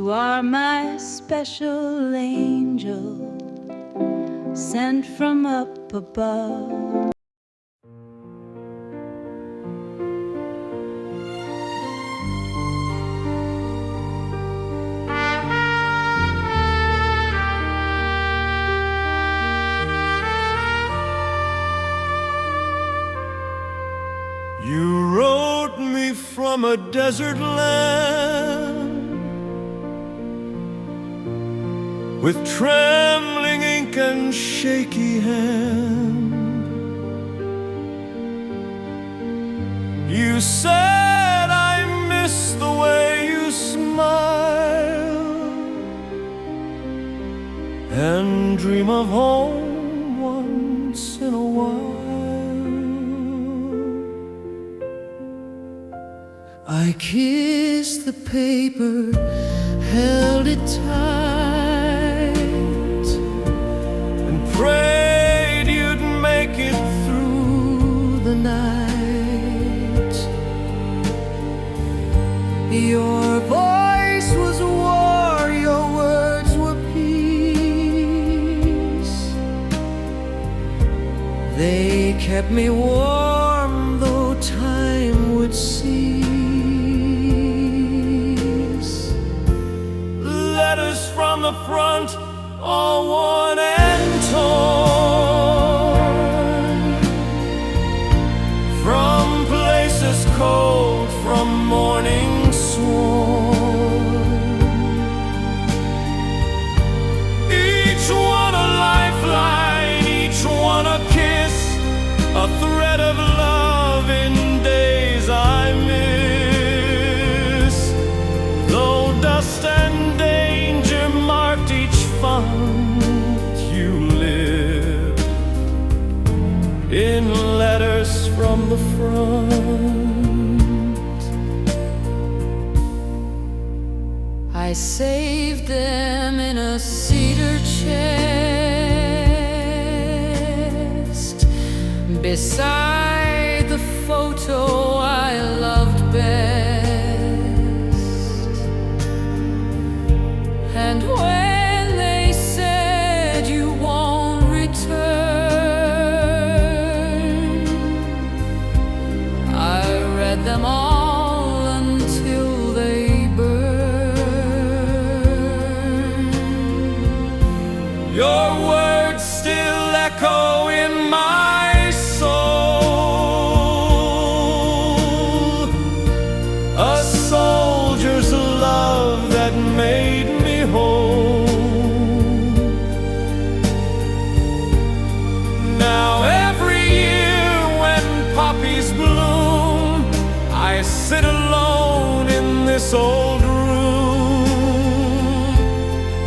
You are my special angel, sent from up above. You wrote me from a desert land with trembling ink and shaky hand. You said I miss the way you smile and dream of home once in a while. I kissed the paper, held it tight, and prayed you'd make it through the night. Your voice was war, your words were peace. They kept me warm though time would cease. Letters from the front, all worn and torn, from places cold, from morning sworn. Each one a lifeline, each one a kiss, a thread of love in days I miss. Though dust and danger marked each font, you live in letters from the front. I saved them in a cedar chest beside the photo I loved best. And when they said you won't return, I read them all until they burned. Your words still echo in my soul, a soldier's love that made me whole. Now every year when poppies bloom, I sit alone in this old room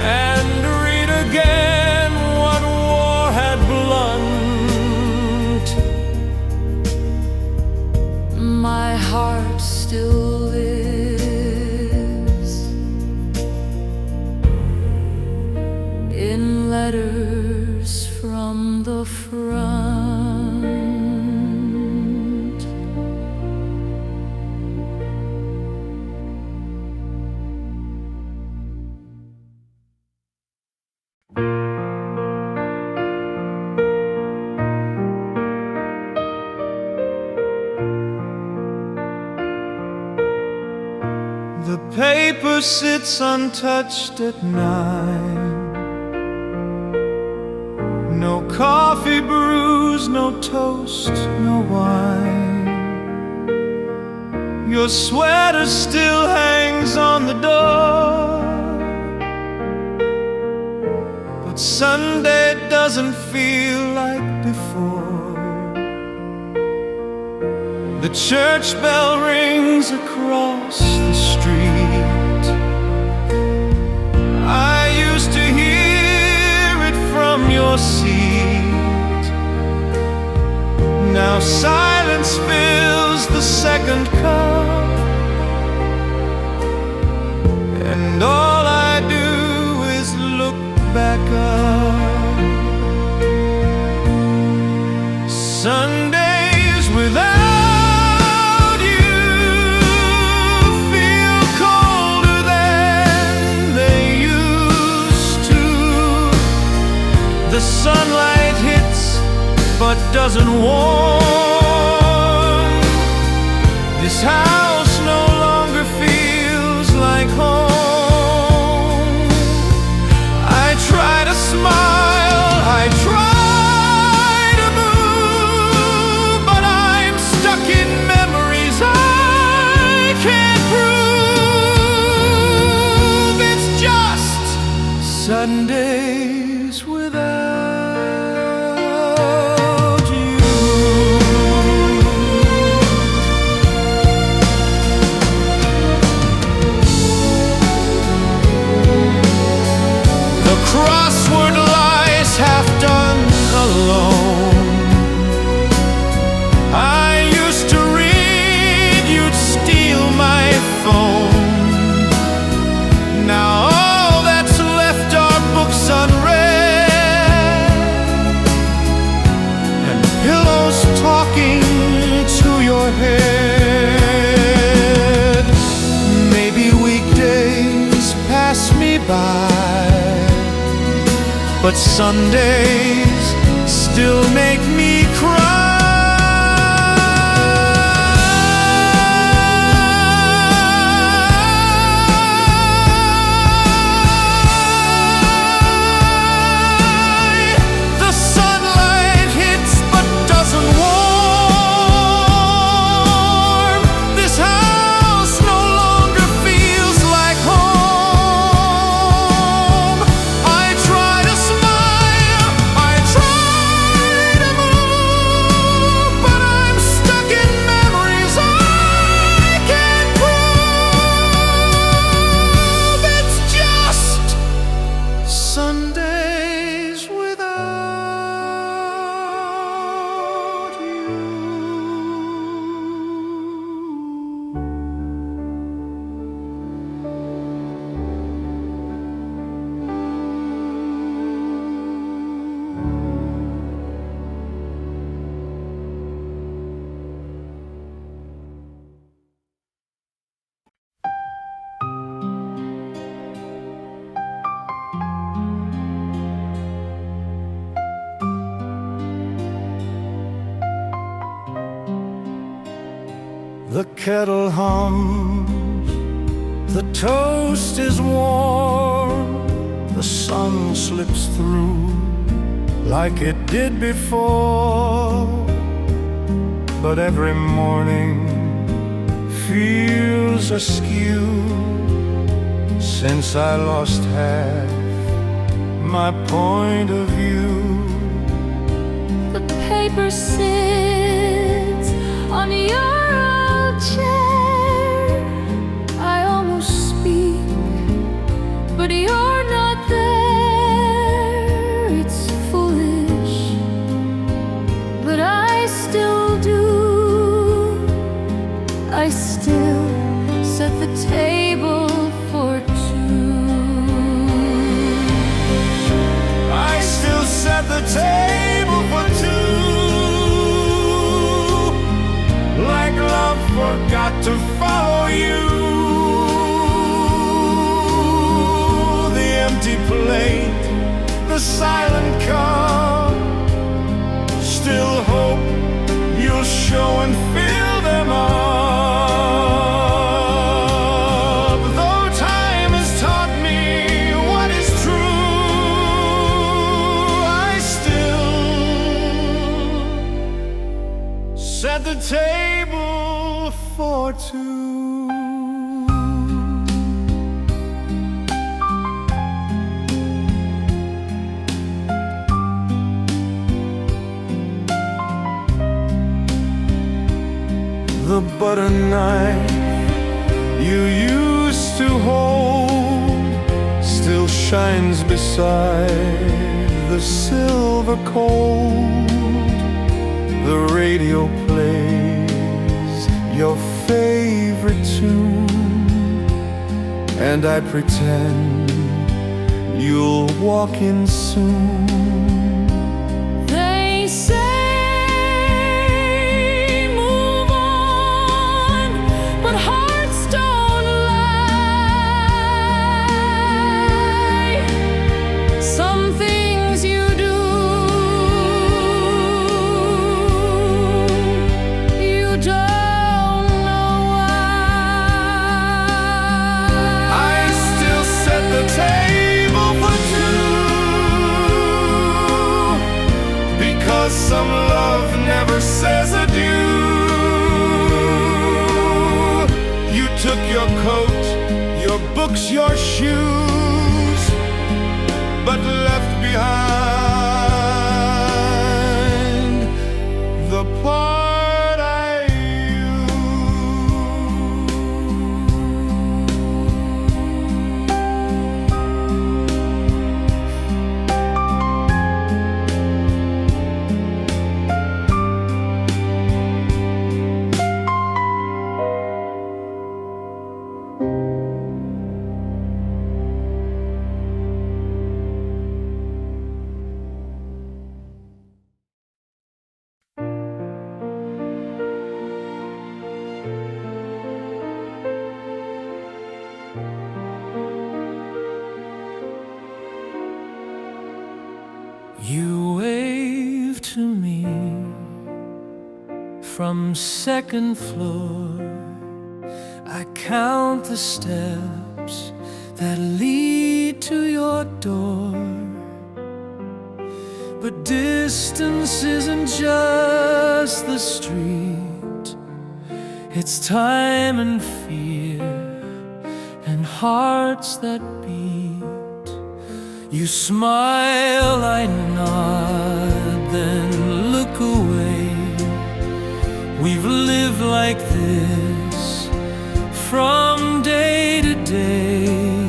and read again what war had blunt. My heart still lives in letters from the front. The paper sits untouched at night. No coffee brews, no toast, no wine. Your sweater still hangs on the door, but Sunday doesn't feel like before. The church bell rings across the street. I used to hear it from your seat. Now silence fills the second cup, and all I do is look back up. Sundays without you doesn't warm. This house no longer feels like home. I try to smile, I try to move, but I'm stuck in memories I can't prove. It's just Sundays without you. The crossword lies half done alone. I used to read, you'd steal my phone. Now all that's left are books unread and pillows talking to your head. Maybe weekdays pass me by, but Sundays still make me cry. The sunlight hits but doesn't warm. This house no longer feels like home. I try to smile, I try to move, but I'm stuck in memories I can't prove. It's just Sundays without you. The kettle hums, the toast is warm, the sun slips through like it did before. But every morning feels askew since I lost half my point of view. The paper sits on your old chair. I almost speak, but you're not there. It's foolish, but I still do. I still set the table for two. I still set the table for two, like love forgot to follow you. The empty plate, the silent cup, still hope you'll show and fill them up. Though time has taught me what is true, I still set the table for two. The butter knife you used to hold still shines beside the silver cold. The radio plays your favorite tune, and I pretend you'll walk in soon. They say move on, but hearts don't lie. Some things you do Some love never says adieu. You took your coat, your books, your shoes, but left behind the part I You wave to me from second floor. I count the steps that lead to your door. But distance isn't just the street, it's time and fear and hearts that beat. You smile, I nod, then look away. We've lived like this from day to day.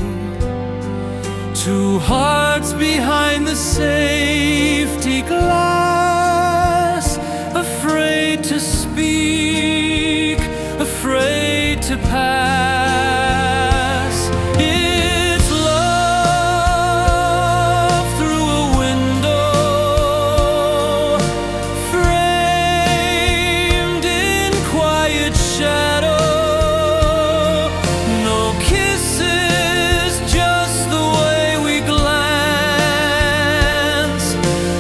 Two hearts behind the safety glass, afraid to speak, afraid to pass.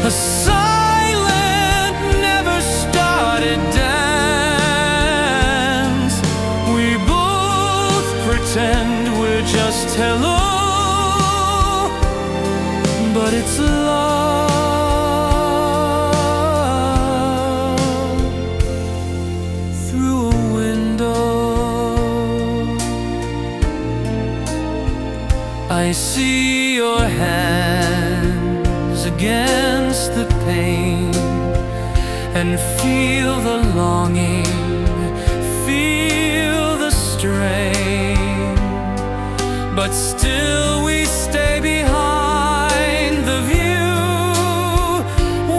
A silent, never started dance. We both pretend we're just hello, but it's love through a window. I see your hands against the pain and feel the longing, feel the strain, but still we stay behind the view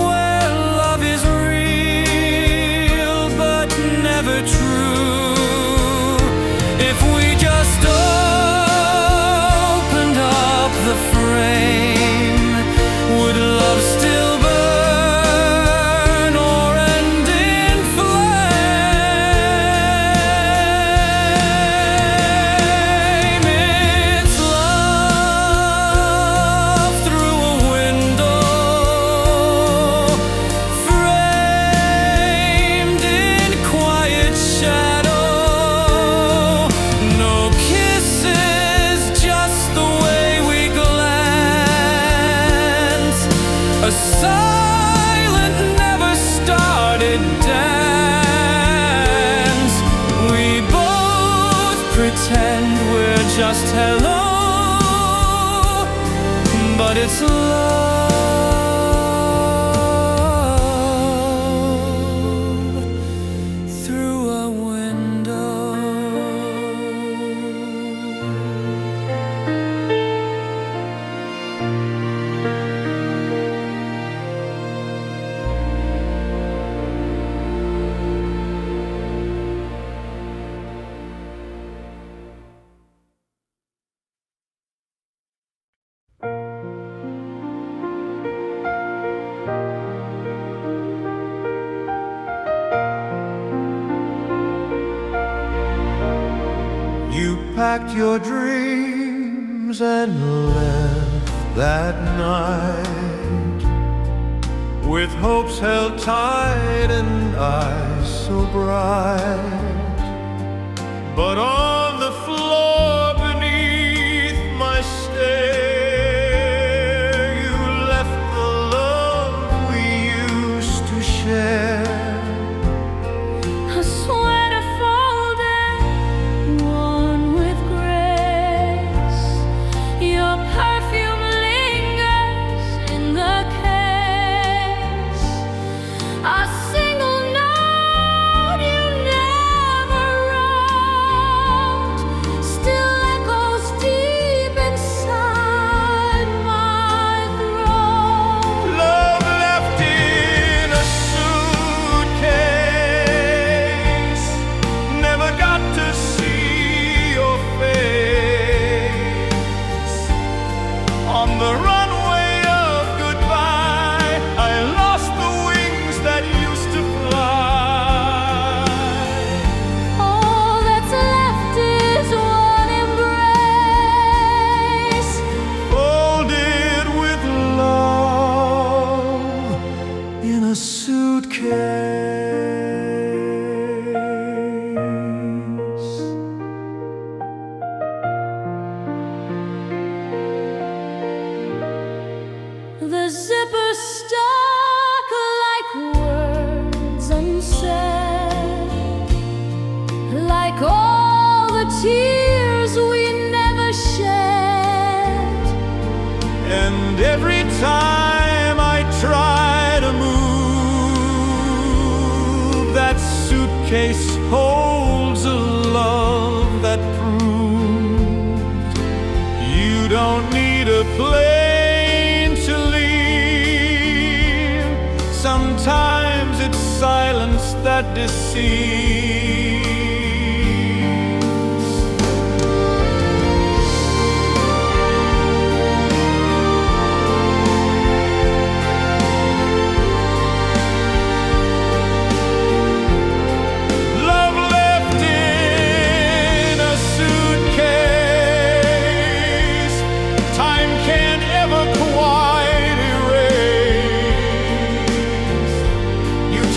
where love is real but never true. If we just opened up the frame, would love still burn or end in flame? It's love through a window, framed in quiet shadow. No kisses, just the way we glance. A silent, never started dance. We both pretend we're just hello, but it's love through a window. You packed your dreams and left that night, with hopes held tight and eyes so bright. But on the floor beneath my stare, you left the love we used to share. And every time I try to move, that suitcase holds a love that proves you don't need a plane to leave. Sometimes it's silence that deceives.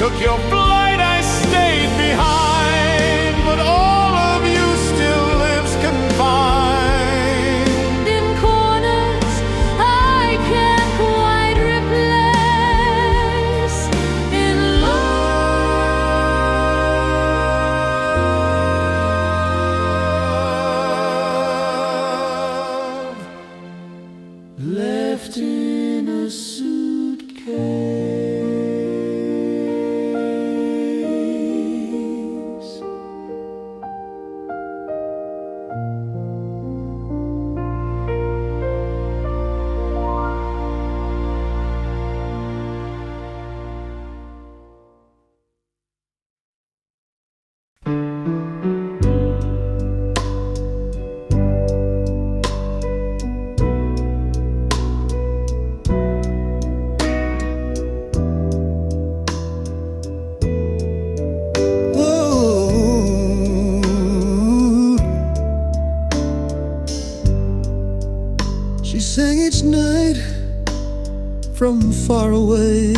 Took your flight, I stayed behind, but all of you still lives confined in corners I can't quite replace. In love, left in a suitcase. She sang each night from far away,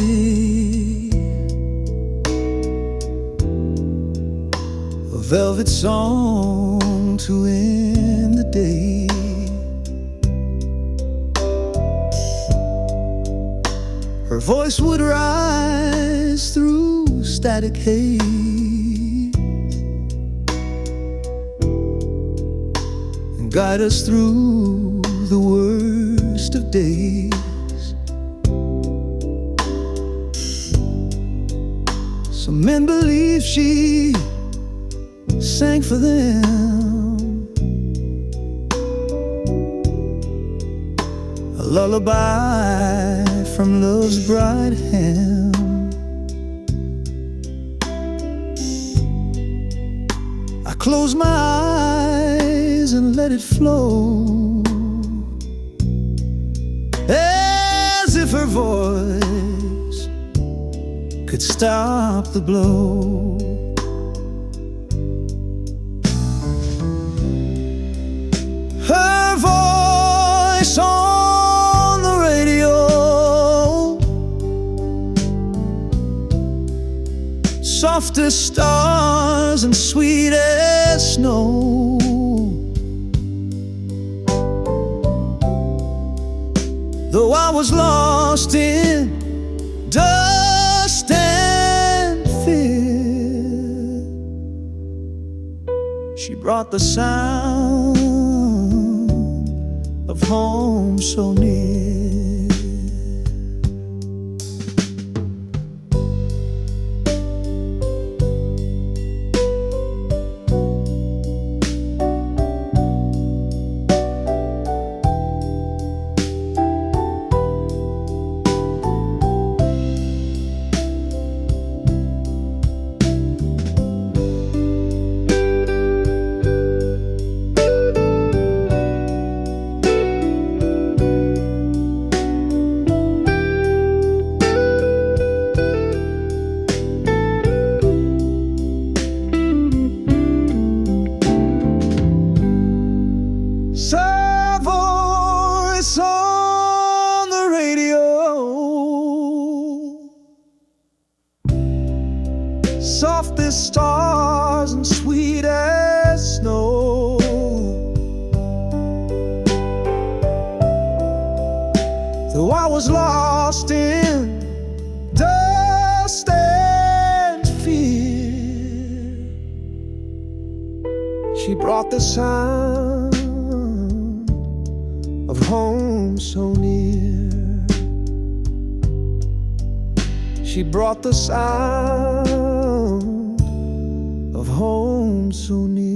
a velvet song to end the day. Her voice would rise through static haze and guide us through the worst of days. Some men believe she sang for them, a lullaby from love's bright hand. I close my eyes and let it flow, as if her voice could stop the blow. Her voice on the radio, soft as stars and sweet as snow. Though I was lost in dust and fear, she brought the sound of home so near. Voice on the radio, soft as stars and sweet as snow. Though I was lost in dust and fear, she brought the sound of home so near. She brought the sound of home so near.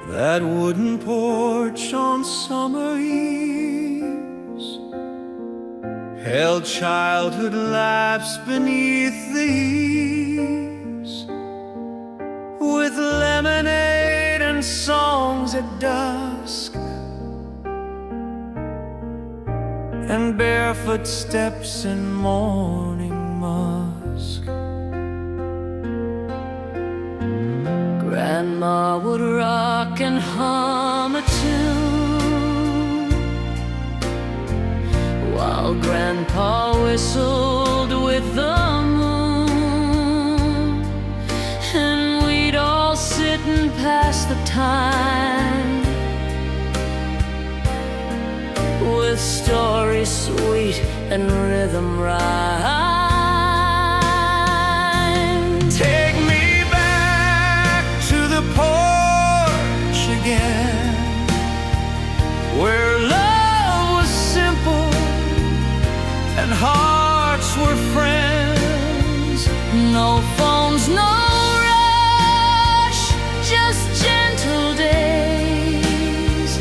That wooden porch on summer eves held childhood laughs beneath the eaves, with lemonade and songs at dusk, and barefoot steps in morning musk. Grandma would rock and hum a tune while Grandpa whistled with the moon, and we'd all sit and pass the time with stories sweet and rhythm rhyme. Take me the porch again, where love was simple and hearts were friends. No phones, no rush, just gentle days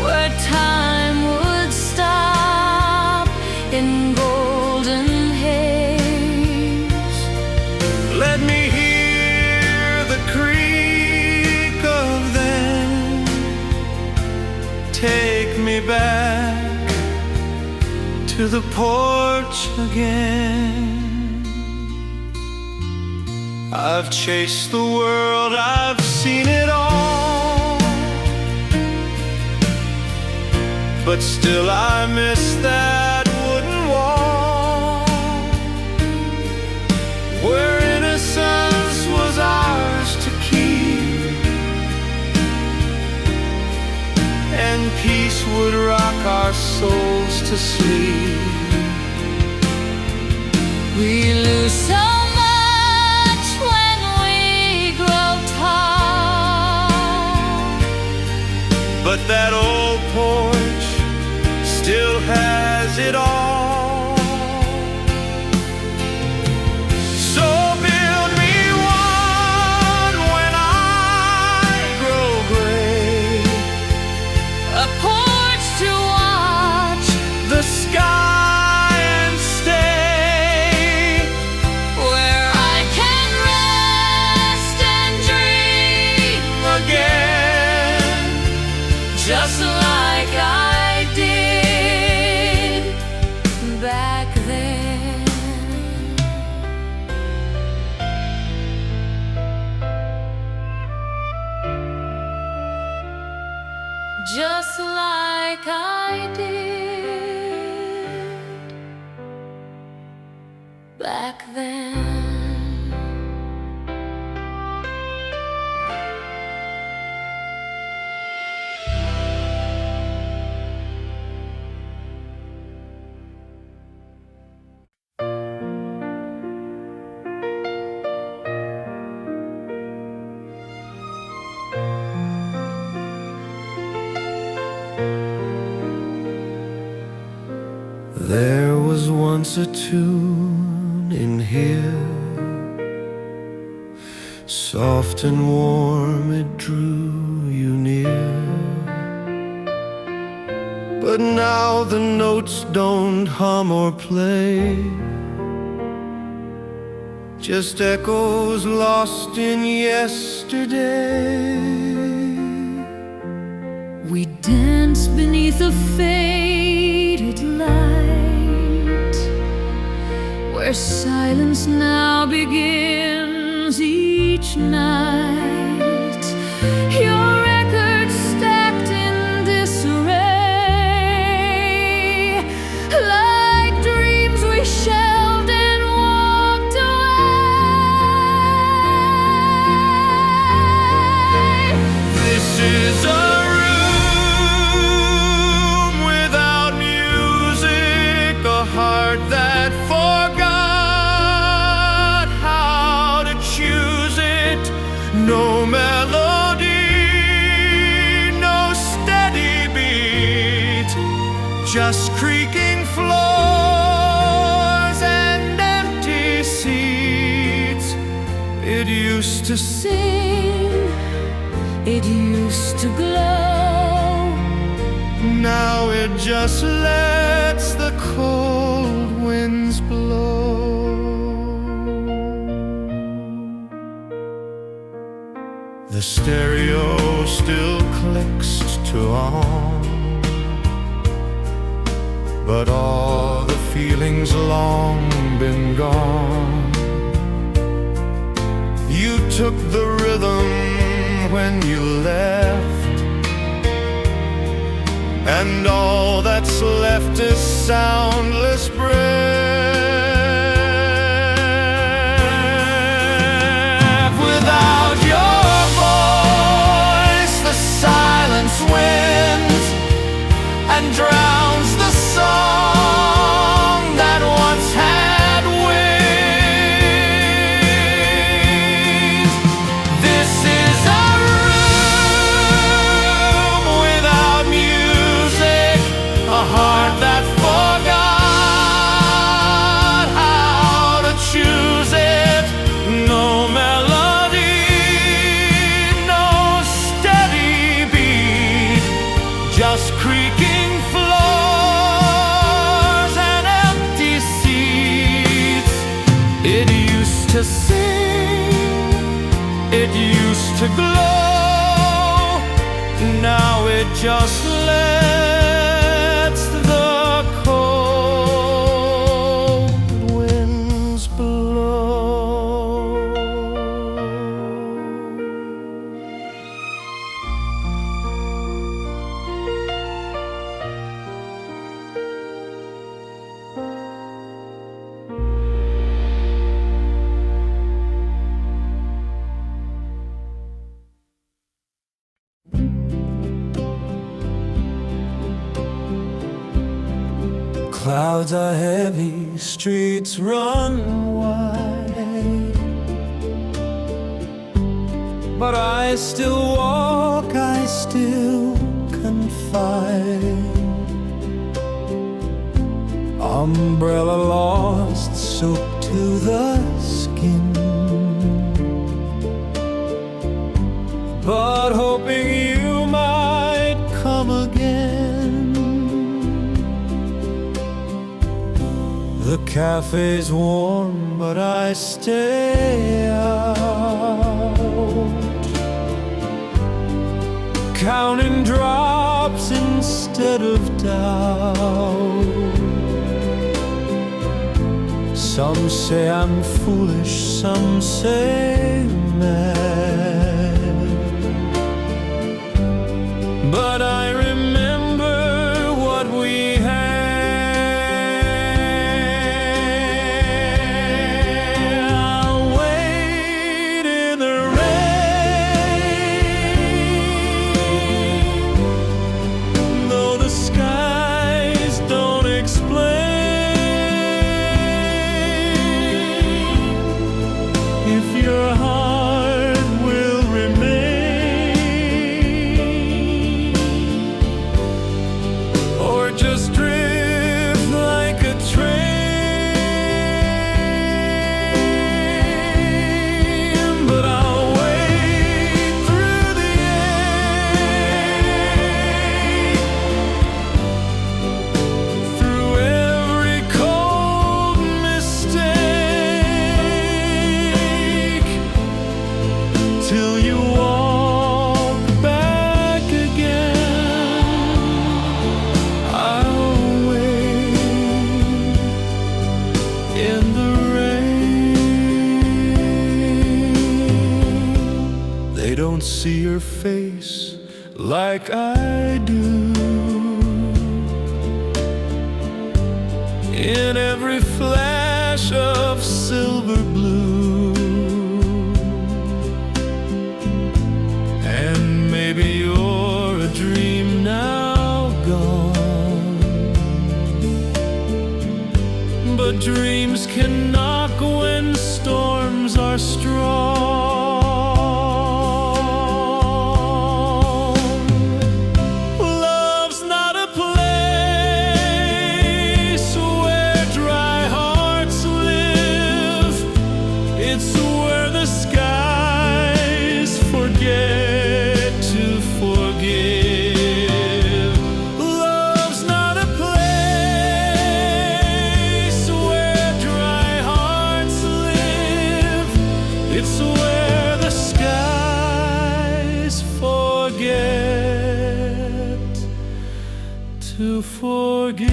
where time would stop in golden haze. Let me hear the creak of them. Take me back to the porch again. I've chased the world, I've seen it all, but still I miss that wooden wall where innocence was ours to keep, and peace would rock our souls to sleep. We lose so much when we grow tall, but that old porch still has it all. So build me one when I grow gray, a porch to watch the sky and stay, where I can rest and dream again, just like I did back then. Just like I did back then. There was once a tune in here, soft and warm it drew you near, but now the notes don't hum or play, just echoes lost in yesterday. We dance beneath a faded light, where silence now begins each night. Your records stacked in disarray, like dreams we shelved and walked away. melody, no steady beat, just creaking floors and empty seats. It used to Sing, it used to glow. now it just lets the cold winds blow. The stereo still clicks to on, but all the feelings long been gone. You took the rhythm when you left, and all that's left is soundless breath. Without your voice, the silence wins and drowns the song that once had wings. This is a room without music, a heart that forgot how to choose it. No melody, no steady beat, just creaking floors and empty seats. It used to sing, it used to glow, now it just lets the cold winds blow. Clouds are heavy, streets run wide, but I still walk, I still confide. Umbrella lost, soaked to the skin, but hoping you might come again. The cafe's warm, but I stay out, counting drops instead of doubt. Some say I'm foolish, some say mad, but I remember what we had. I'll wait in the rain, though the skies don't explain if your heart will remain, or just drift like a train. But I'll wait through the ache, through every cold mistake, till you walk back again. I'll wait in the rain. They don't see your face like I do, in every flash of silver blue. And maybe you're a dream now gone, but dreams can knock when storms are strong. where the skies forget to forget.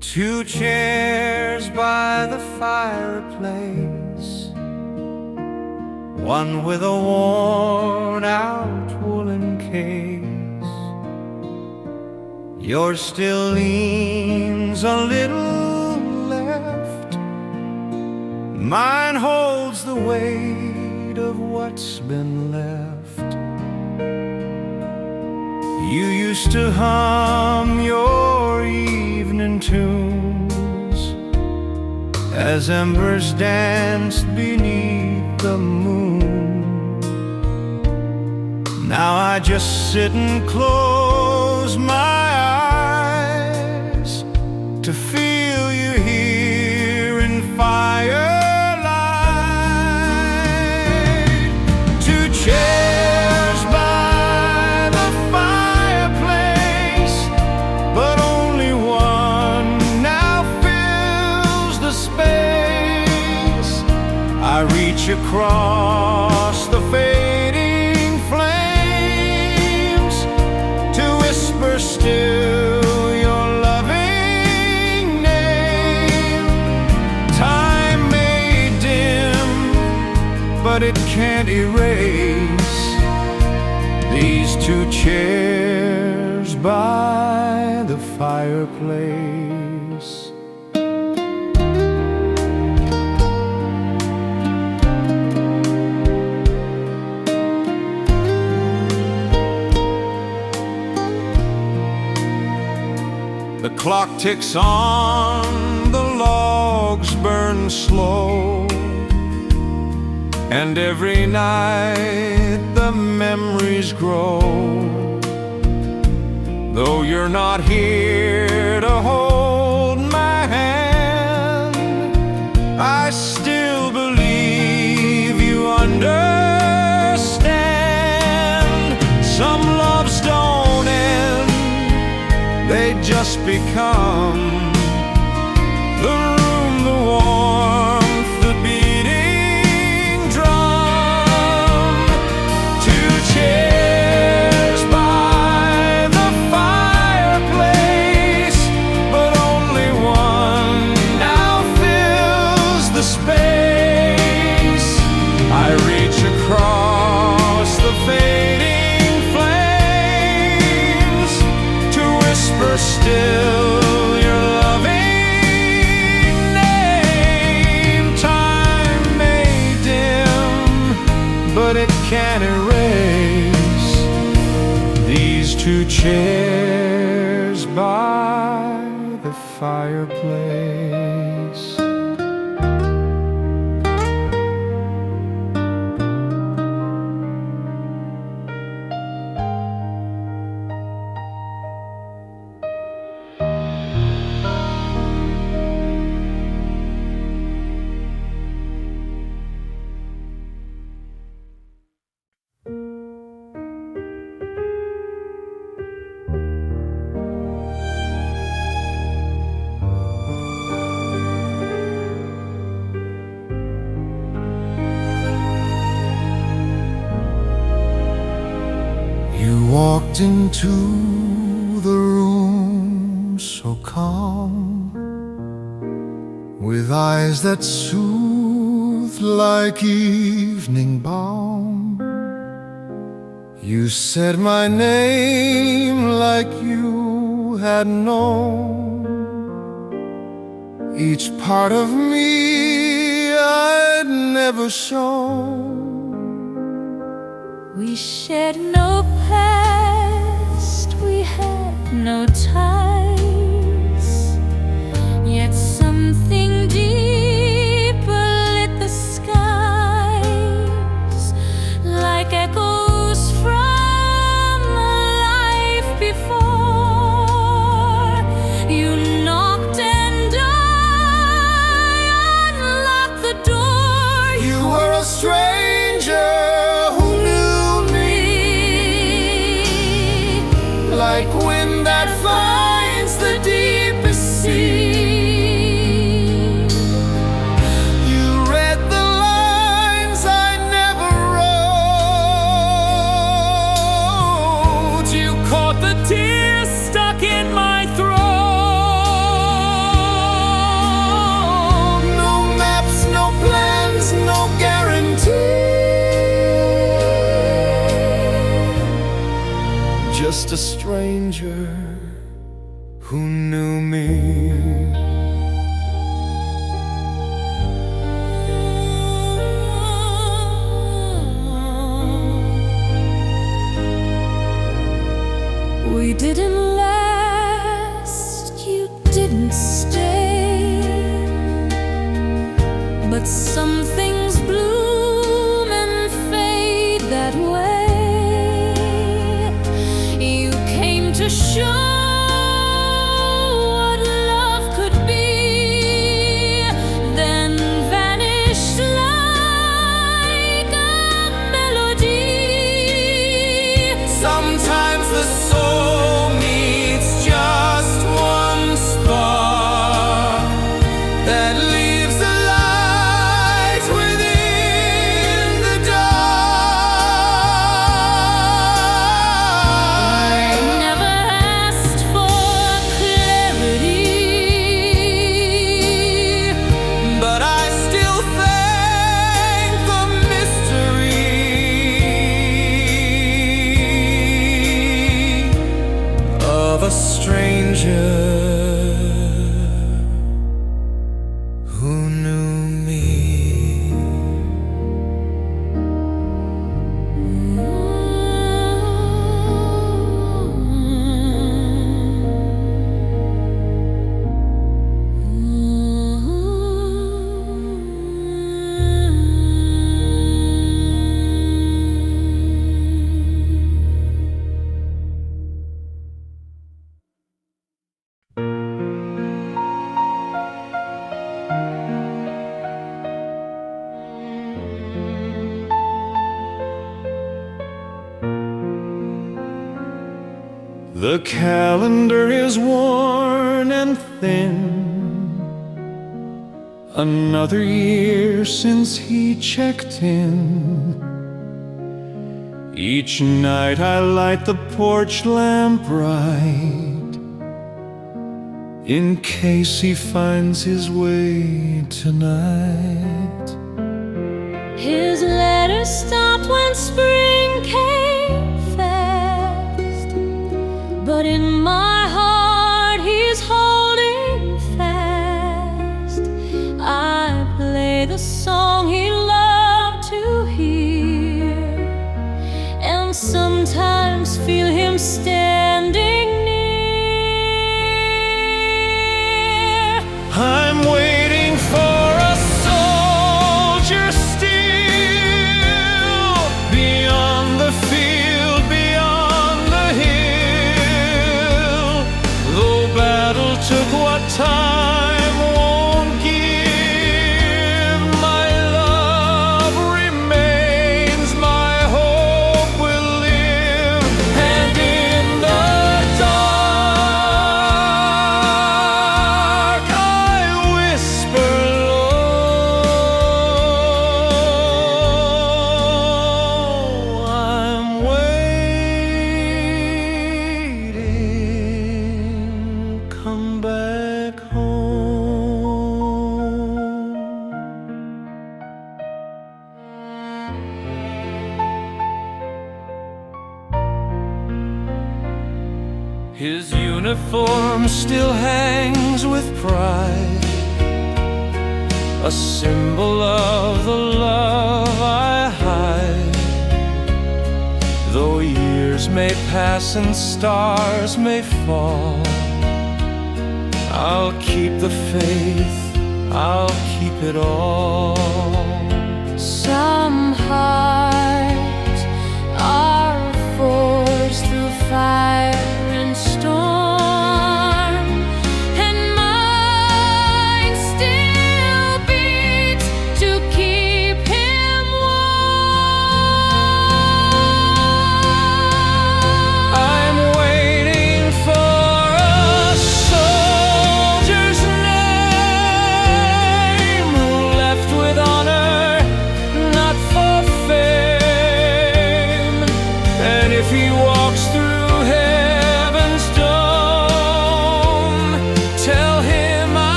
Two chairs by the fireplace, one with a worn-out woolen case. Yours still leans a little left, mine holds the weight of what's been left. You used to hum your evening tunes as embers danced beneath the moon. Now I just sit and close my eyes to feel you here in firelight. Two chairs by the fireplace, but only one now fills the space. I reach across the fading flames to whisper still your loving name. Time may dim, but it can't erase these two chairs by the fireplace. The clock ticks on, the logs burn slow, and every night the memories grow. Though you're not here to hold my hand, I still believe you understand. Some loves don't end, they just become the room, the warmth, the beating drum. Two chairs by the fireplace, but only one now fills the space. I reach across the fading flames to whisper still your loving name. Time may dim, but it can't erase these two chairs by the fireplace. You walked into the room so calm, with eyes that soothed like evening balm. You said my name like you had known each part of me I'd never shown. We shared no past, we had no ties, yet something deeper lit the sky. a stranger who knew me. We didn't last, you didn't stay, but some things bloom and fade that way. You came to show what love could be, then vanished like a melody. Sometimes the soul needs just one spark that leaves a light within the dark. I never asked for clarity, But I still thank the mystery of a stranger who knew me. The calendar is worn and thin, another year since he checked in. Each night I light the porch lamp bright, in case he finds his way tonight. his letters stopped when spring came fast, but in my heart he's holding fast. I play the song he loved to hear, and sometimes feel him standing near. I'm waiting for a soldier still, beyond the field, beyond the hill. Though battle took what time won't give, my love remains, my hope will live. And in the dark I whisper low, I'm waiting, come back home. His uniform still hangs with pride, a symbol of the love I hide. Though years may pass and stars may fall, I'll keep the faith, I'll keep it all. Some hearts are forged through fire and storm, and mine still beats to keep him warm. I'm waiting for a soldier's name, who left with honor, not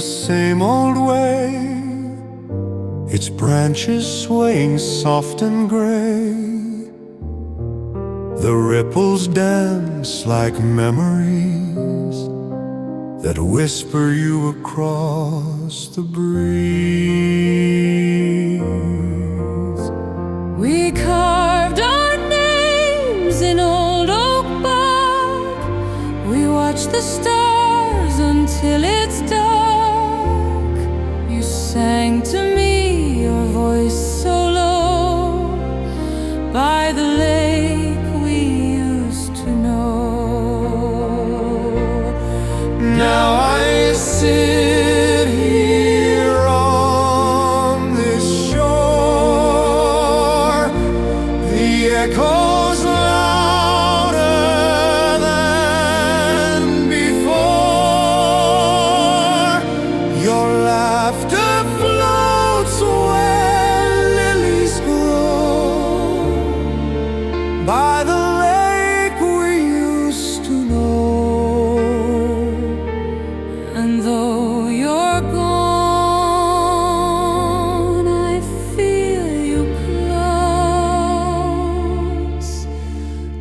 same old way, its branches swaying soft and gray. The ripples dance like memories that whisper you across the breeze. We carved our names in old oak bark. We watched the stars until it's dark. You sang to me, your voice so low, by the lake we used to know. Now I sit here on this shore, the echoes louder than before. Your laughter floats where lilies grow, by the lake we used to know. And though you're gone, I feel you close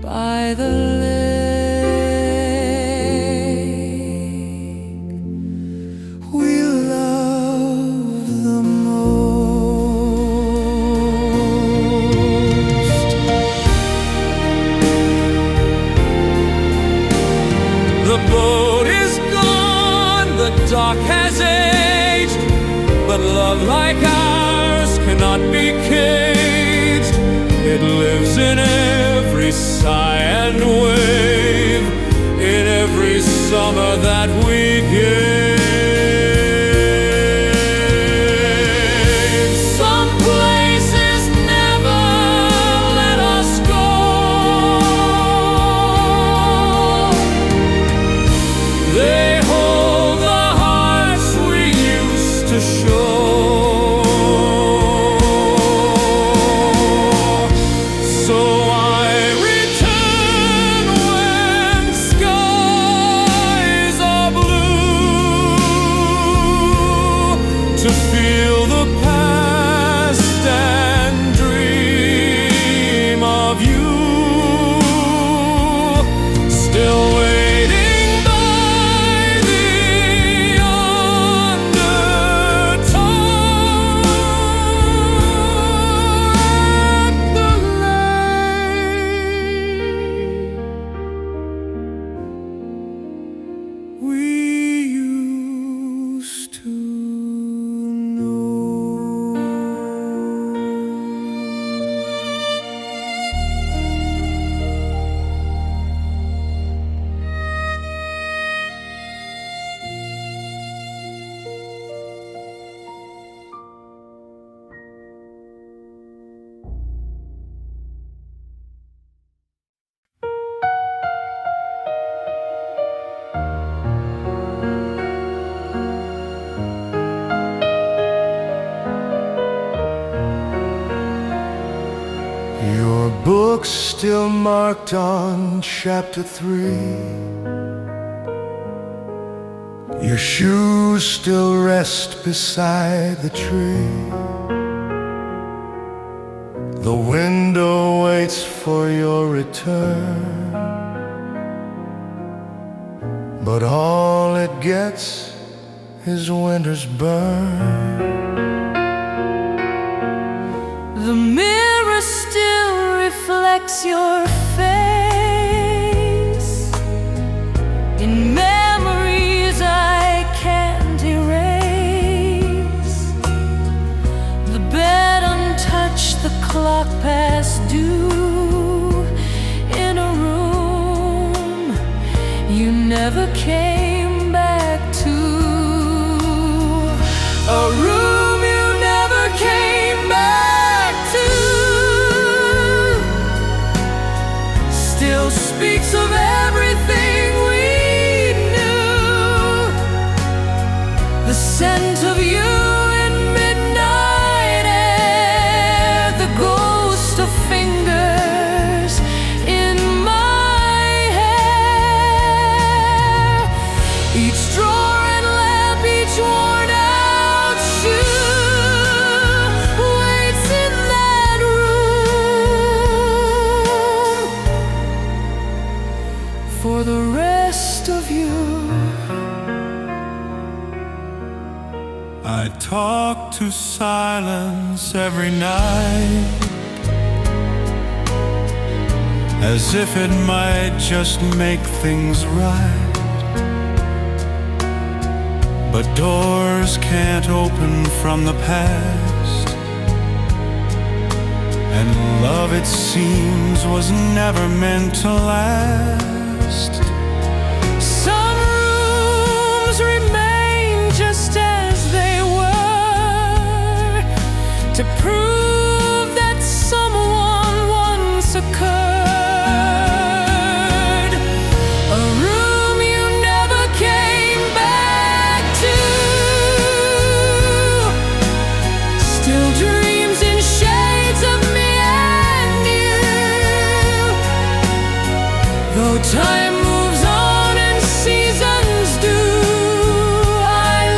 by the lake We love the most. The boat is gone, the dock has aged, but love like ours cannot be caged. It lives in every sigh and wave, in every summer that we gave. Some places never let us go. They hold the hearts we used to show. So I return when skies are blue, to feel the past and dream of you. Still waiting by the undertow at the lake we used to know. Your book's still marked on chapter 3. Your shoes still rest beside the tree. The window waits for your return, but all it gets is winter's burn. The mirror still reflects your face in memories I can't erase. The bed untouched, the clock past due, in a room you never came back to. A room you never came back to. Still speaks of everything we knew. The scent of you in midnight air, the ghost of fingers in my hair. talk to silence every night, as if it might just make things right. But doors can't open from the past, and love, it seems, was never meant to last. Some rooms remain just as they were, to prove that someone once occurred. A room you never came back to, still dreams in shades of me and you. Though time moves on and seasons do, I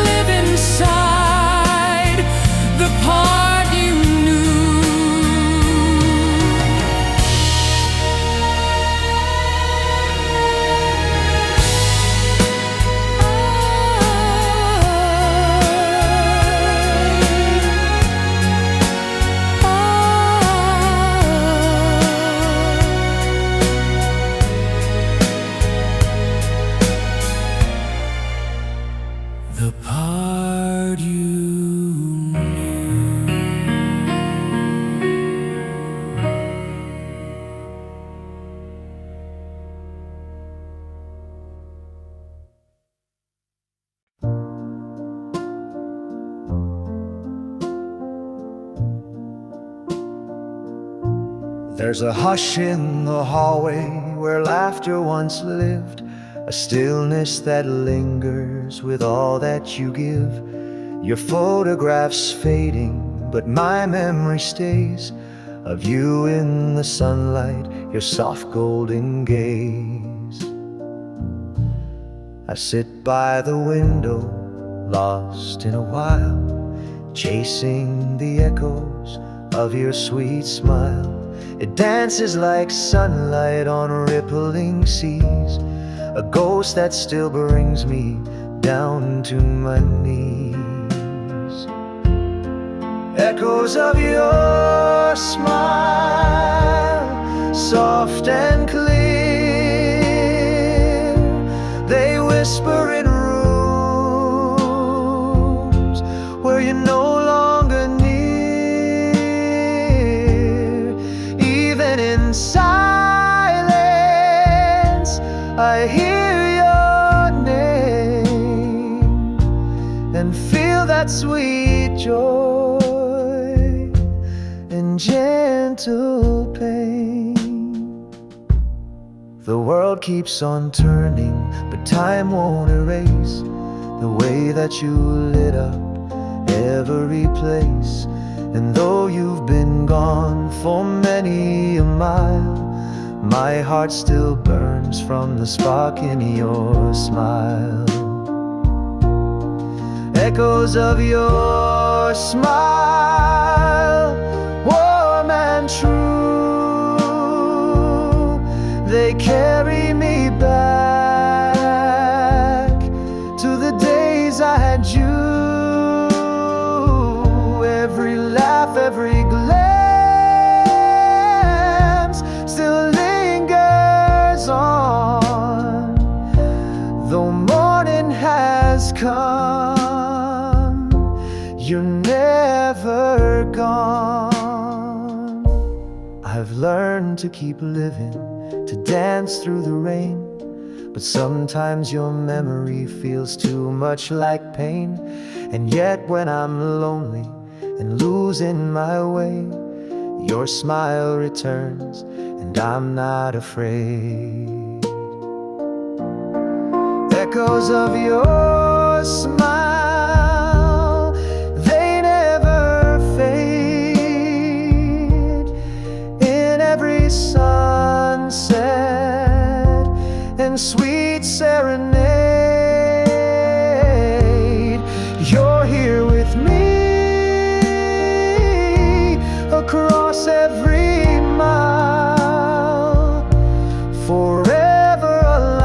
live inside the part you knew. The part you knew. There's a hush in the hallway where laughter once lived, a stillness that lingers with all that you give. Your photograph's fading, but my memory stays of you in the sunlight, your soft golden gaze. I sit by the window, lost in a while, chasing the echoes of your sweet smile. It dances like sunlight on rippling seas, a ghost that still brings me down to my knees. Echoes of your smile, soft and clear, they whisper in rooms where you're no longer near. Even in silence, I hear your name and feel that sweet joy and gentle pain. The world keeps on turning, but time won't erase the way that you lit up every place. And though you've been gone for many a mile, my heart still burns from the spark in your smile. Echoes of your smile, warm and true, they carry me back to the days I had you. Every laugh, every glance still lingers on, though morning has come, you're never gone. I've learned to keep living, to dance through the rain, but sometimes your memory feels too much like pain. And yet when I'm lonely and losing my way, your smile returns and I'm not afraid. Echoes of your smile, they never fade. In every sunset and sweet serenade, you're here with me across every mile, forever alive.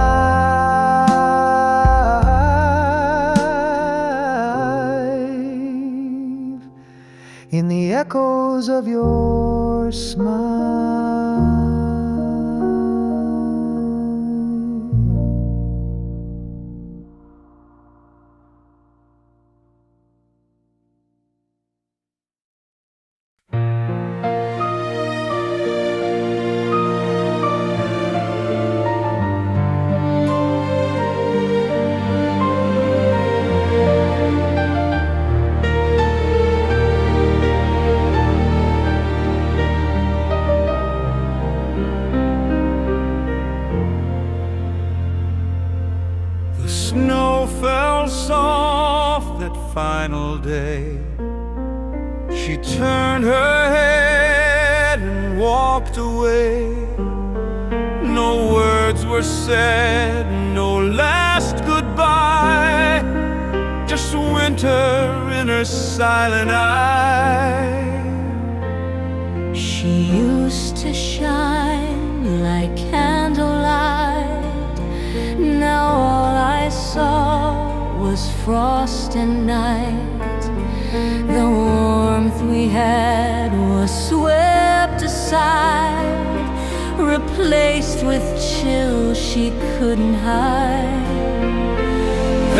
echoes of your smile. Snow fell soft that final day. She turned her head and walked away. No words were said, no last goodbye, just winter in her silent eye. She used to shine like candlelight. Now all I saw was frost and night. The warmth we had was swept aside, replaced with chill she couldn't hide.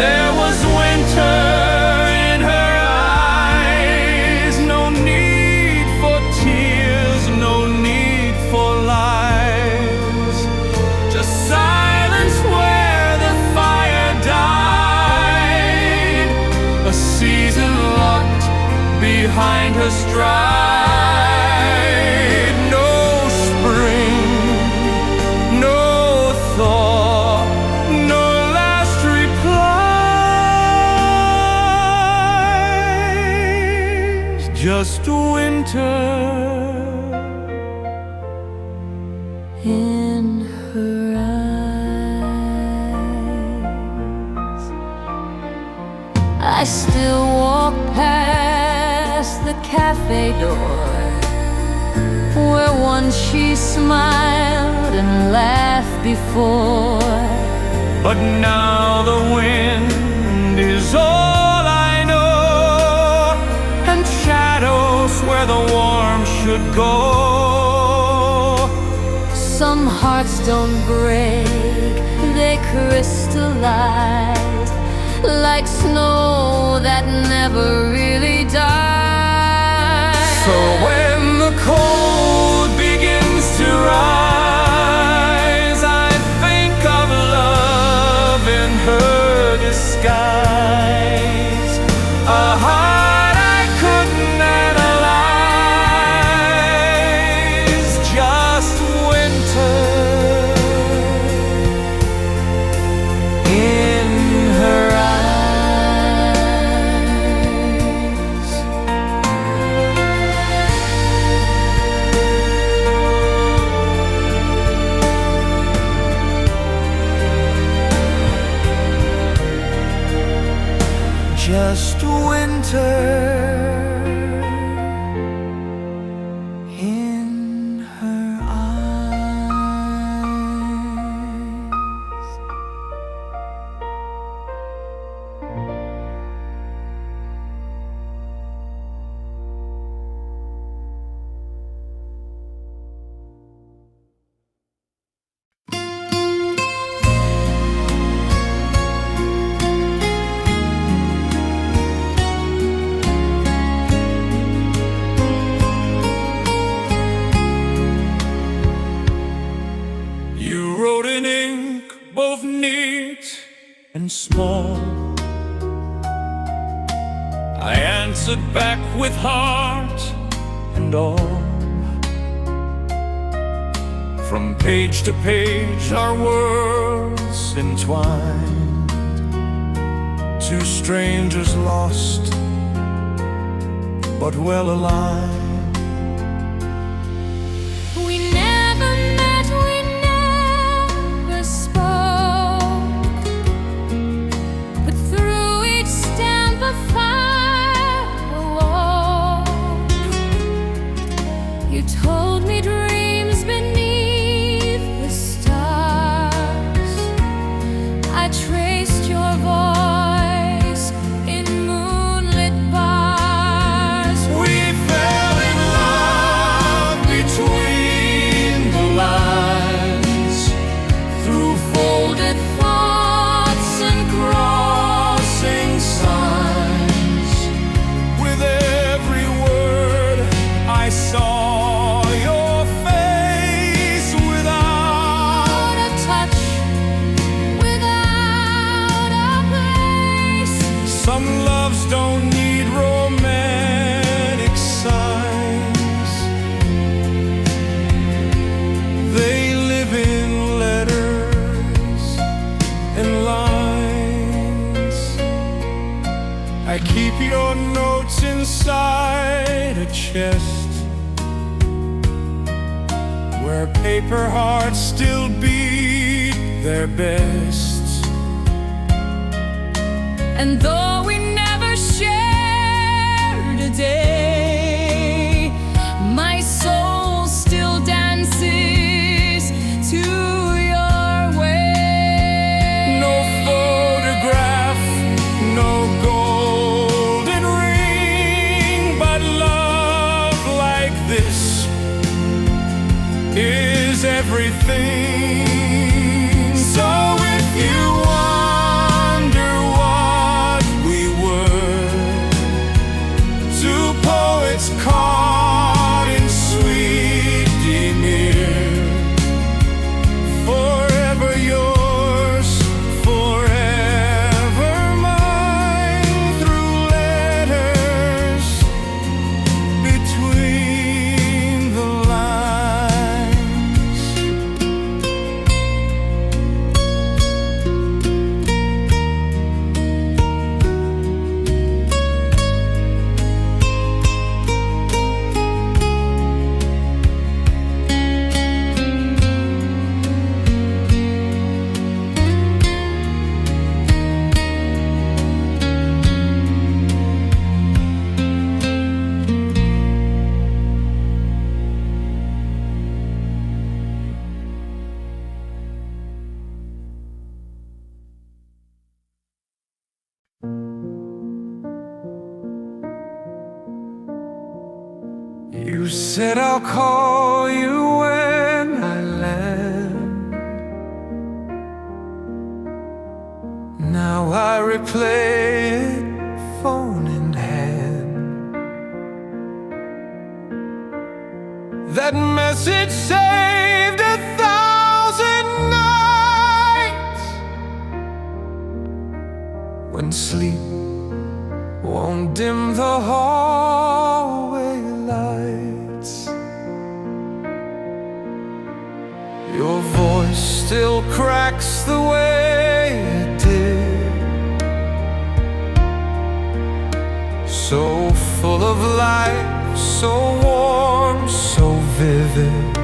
There was winter in her eyes, no need for tears, no need for lies, just silence where the fire died, a season locked behind her stride. No spring, no thaw, no last replies, just winter In her eyes. I still walk past the cafe door, where once she smiled and laughed before. but now the wind is all I know, and shadows where the warmth should go. Some hearts don't break, they crystallize like snow that never really dies. So when the cold begins to rise, I think of love in her disguise, a heart I couldn't analyze, just winter in her eyes. Just winter in her eyes. You wrote in ink both neat and small. I answered back with heart and all. From page to page our worlds entwined, two strangers lost but well aligned. We never met, we never spoke, but through each stamp of fire awoke. You told me dreams beneath the stars. I traced your voice in moonlit bars. We fell inside a chest where paper hearts still beat their best. And though we never shared a day, my soul still dances to your way. No photograph, no golden ring, but love like this is everything. So if you wonder what we were, two poets caught in sweet demure, forever yours, forever mine, through letters between the lines. You said I'll call you when I land. Now I replay it, phone in hand. That message saved 1,000 nights when sleep won't dim the hallway lights. Your voice still cracks the way it did, so full of life, so warm, so vivid.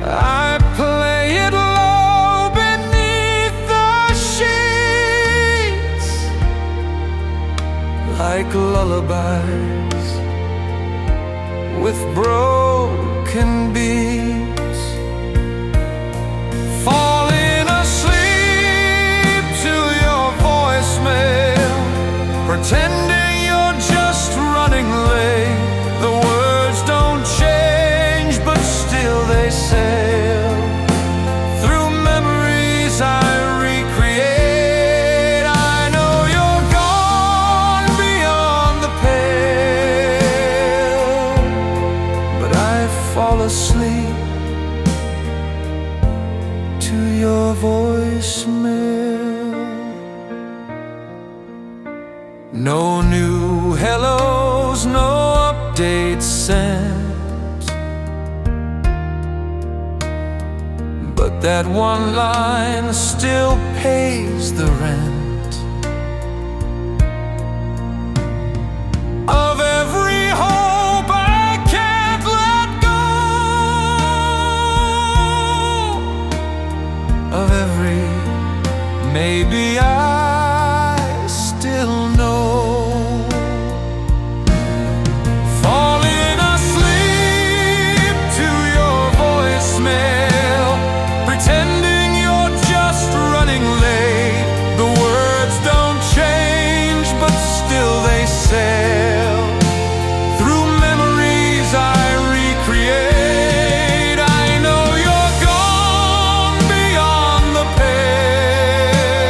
I play it low beneath the sheets, like lullabies with broken beats, falling asleep to your voicemail, pretending you're just running late. The words don't change, but still they sail through memories I recreate. I know you're gone beyond the pale, but I fall asleep to your voicemail. No new hellos, no updates sent, but that one line still pays the rent of every hope I can't let go, of every maybe I still know. Falling asleep to your voicemail, pretending you're just running late. The words don't change, but still they sail through memories I recreate. I know you're gone beyond the pale,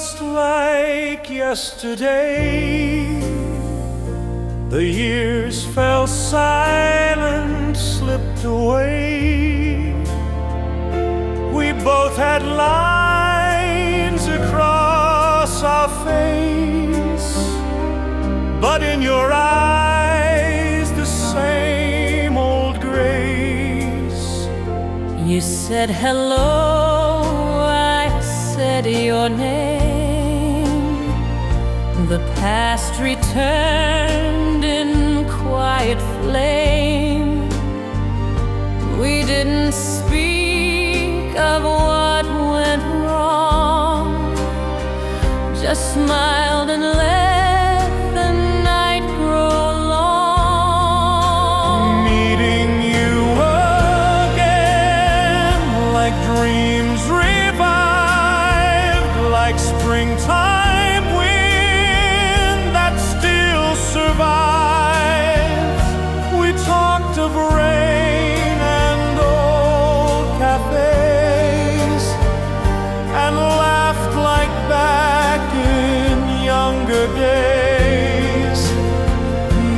just like yesterday. The years fell silent, slipped away. We both had lines across our face, but in your eyes the same old grace. You said hello, I said your name. The past returned in quiet flame. We didn't speak of what went wrong, just smiled and let the night grow long. Meeting you again, like dreams revived, like springtime wind that still survives. We talked of rain and old cafes, and laughed like back in younger days.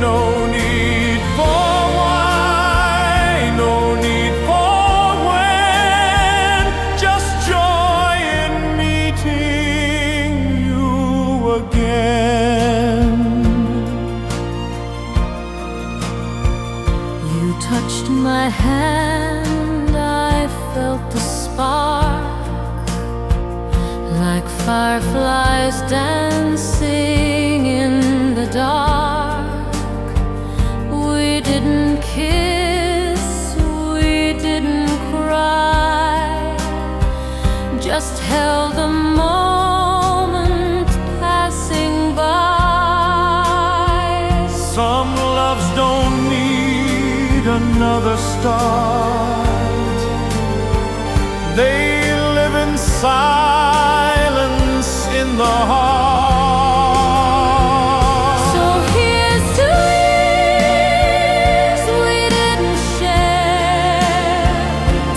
No need for why, no need for when, just joy in meeting you again. You touched my hand, I felt the spark, like fireflies dancing in the dark. We didn't kiss, we didn't cry, just held the moment passing by. Some loves don't need another start. They live in silence in the heart. So here's to years we didn't share,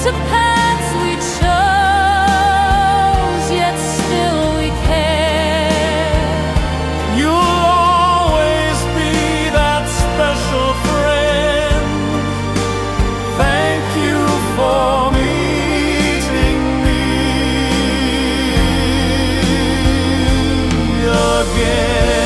to paths we chose, yet still we care. You'll always be that special friend. Thank you for meeting me again.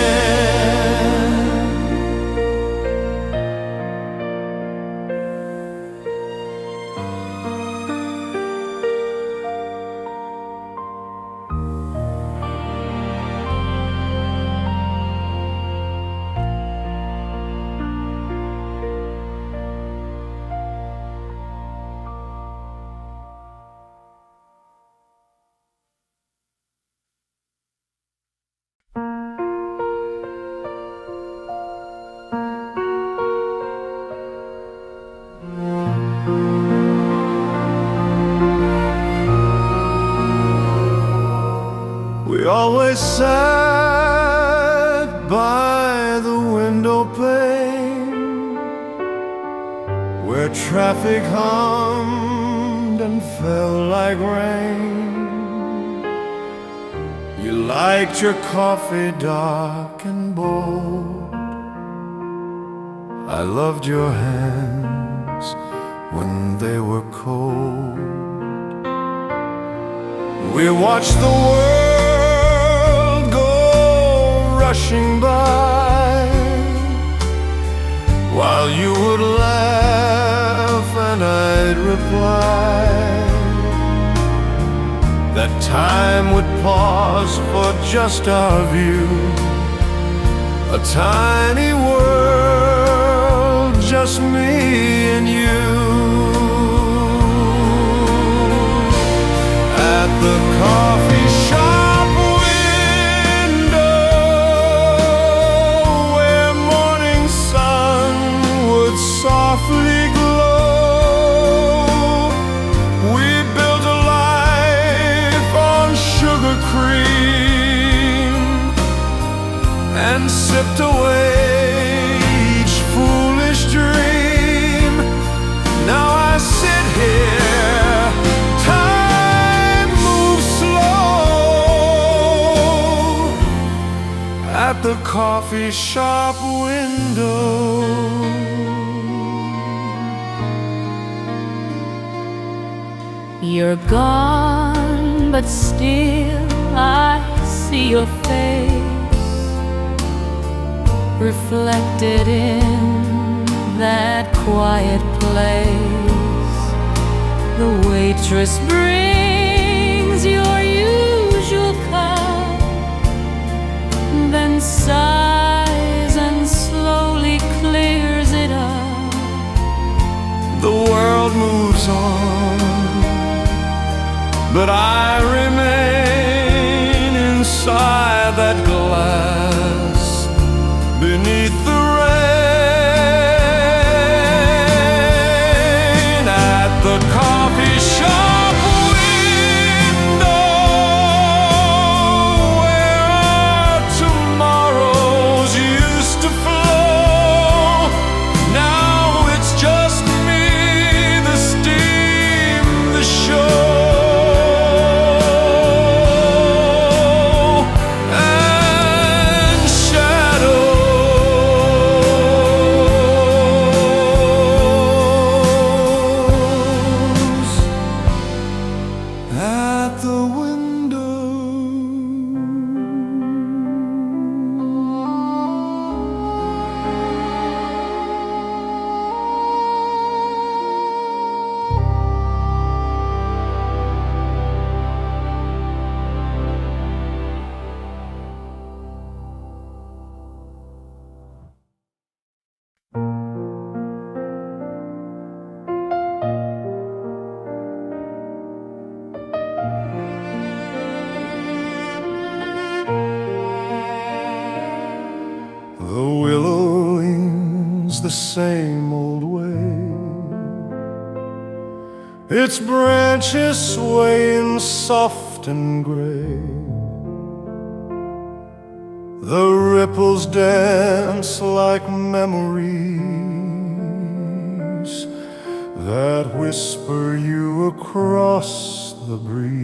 We always sat by the window pane, where traffic hummed and fell like rain. You liked your coffee dark and bold. I loved your hands when they were cold. We watched the world go rushing by, while you would laugh and I'd reply that time would pause for just our view, a tiny world, just me and you. At the coffee shop window, where morning sun would softly glow, we built a life on sugar cream and sipped away each foolish dream. Now I sit here, time moves slow, the coffee shop window. You're gone, but still I see your face reflected in that quiet place. The waitress brings your usual cup, then sighs and slowly clears it up. The world moves on, but I remain inside that glass beneath the rain at the coffee shop window, where our tomorrows used to flow. Now it's just me, the steam, the show. The willow leans the same old way, its branches swaying soft and gray. The ripples dance like memories that whisper you across the breeze.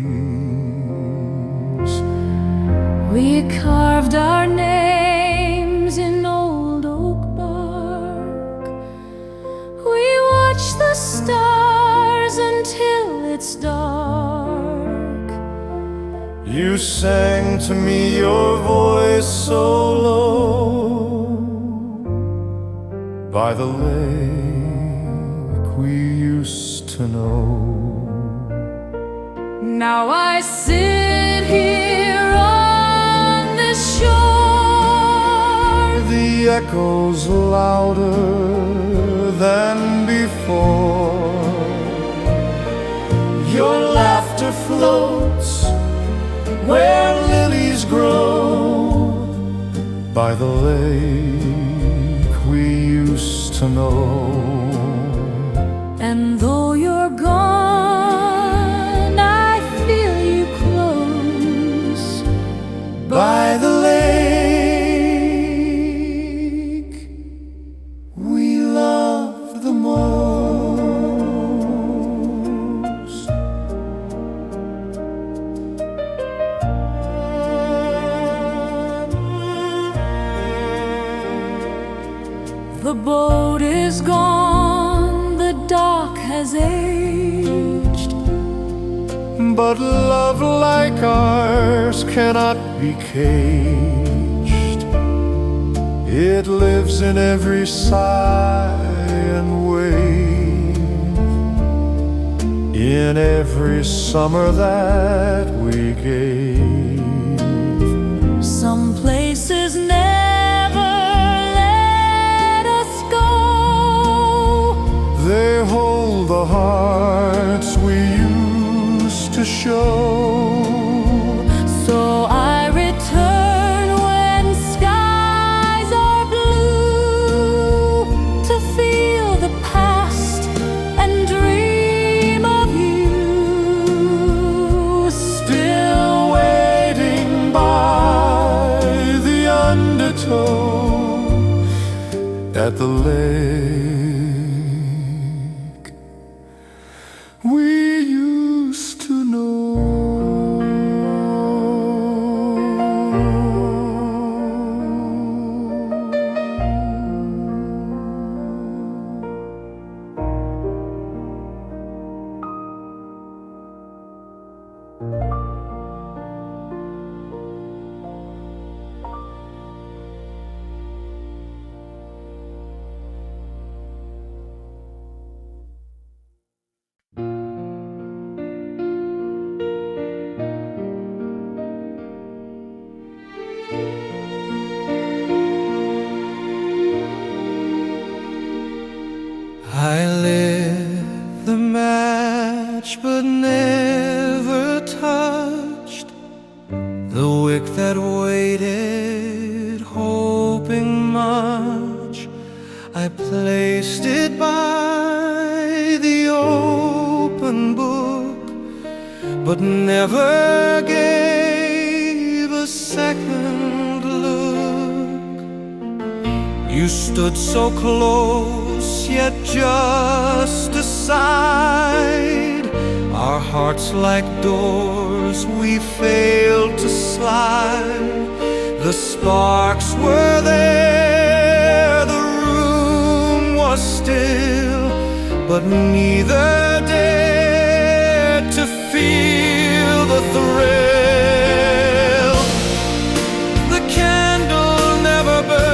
We carved our names in old oak bark. We watched the stars until it's dark. You sang to me, your voice so low, by the lake we used to know. Now I sit here on this shore, The echoes louder than before. Your laughter floats where lilies grow, by the lake we used to know. and though you're gone, I feel you close. By the lake we love the most. The boat is gone, the dock has aged, But love like ours cannot be caged. It lives in every sigh and wave, in every summer that we gave. some places never let us go. They hold the hearts we used to show. So I return when skies are blue, to feel the past and dream of you. Still waiting by the undertow at the lake we used to know. had waited, hoping much. I placed it by the open book, but never gave a second look. You stood so close, yet just aside. Our hearts like doors we failed to slide. The sparks were there, the room was still, but neither dared to feel the thrill. The candle never burned,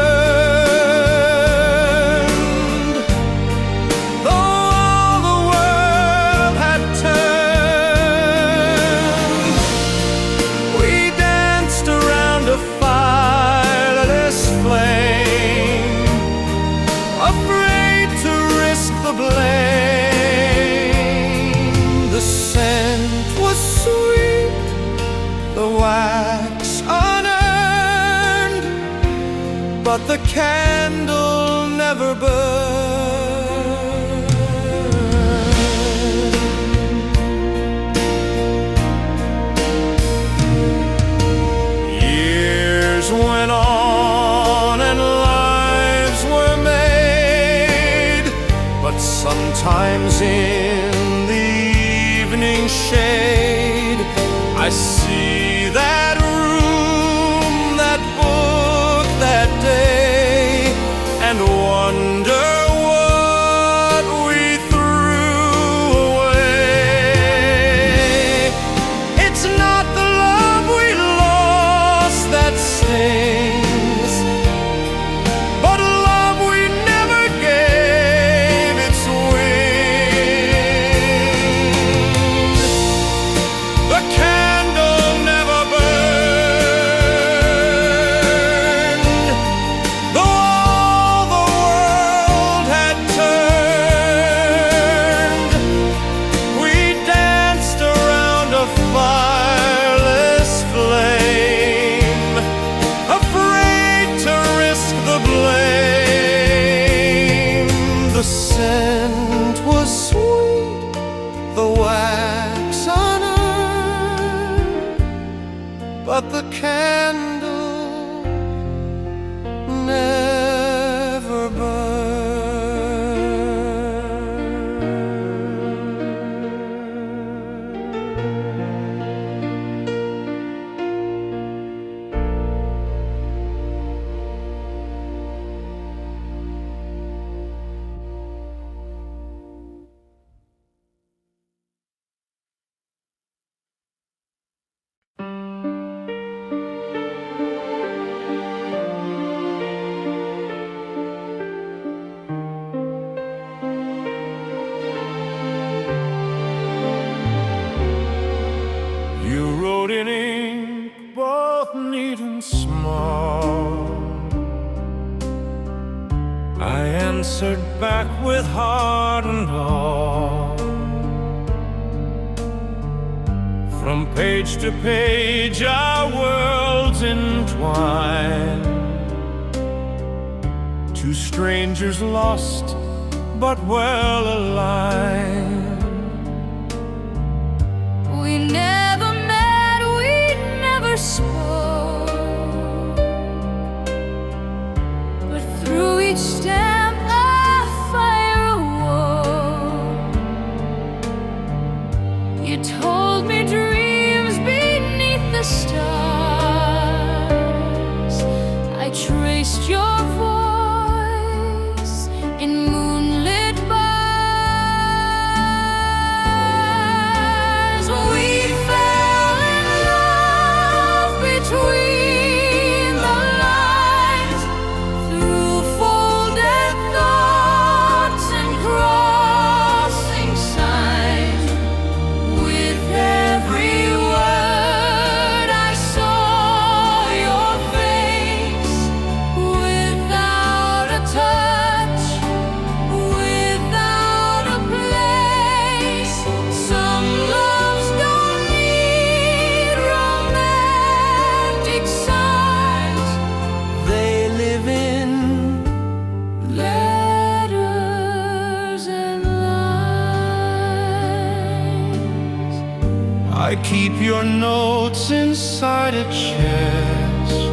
though all the world had turned. We danced around a fireless flame, afraid to risk the blame. The scent was sweet, the wax unearned, but the candle never burned. Years went on and lives were made, but sometimes in the evening shade I see that room, that book, that day, and wonder what we threw away. It's not the love we lost that stings, but a love we never gave its wings. The candle never burned, though all the world had turned. We danced around a fireless flame, afraid to risk the blame. The scent was sweet, the wax unearned, but the candle never You wrote in ink, both neat and small. I answered back with heart and all. From page to page our worlds entwine. Two strangers lost, but well aligned. We never met, we never spoke, but through each stamp a fire awoke. You told me dreams beneath the stars. I traced your voice in moonlit bars. keep your notes inside a chest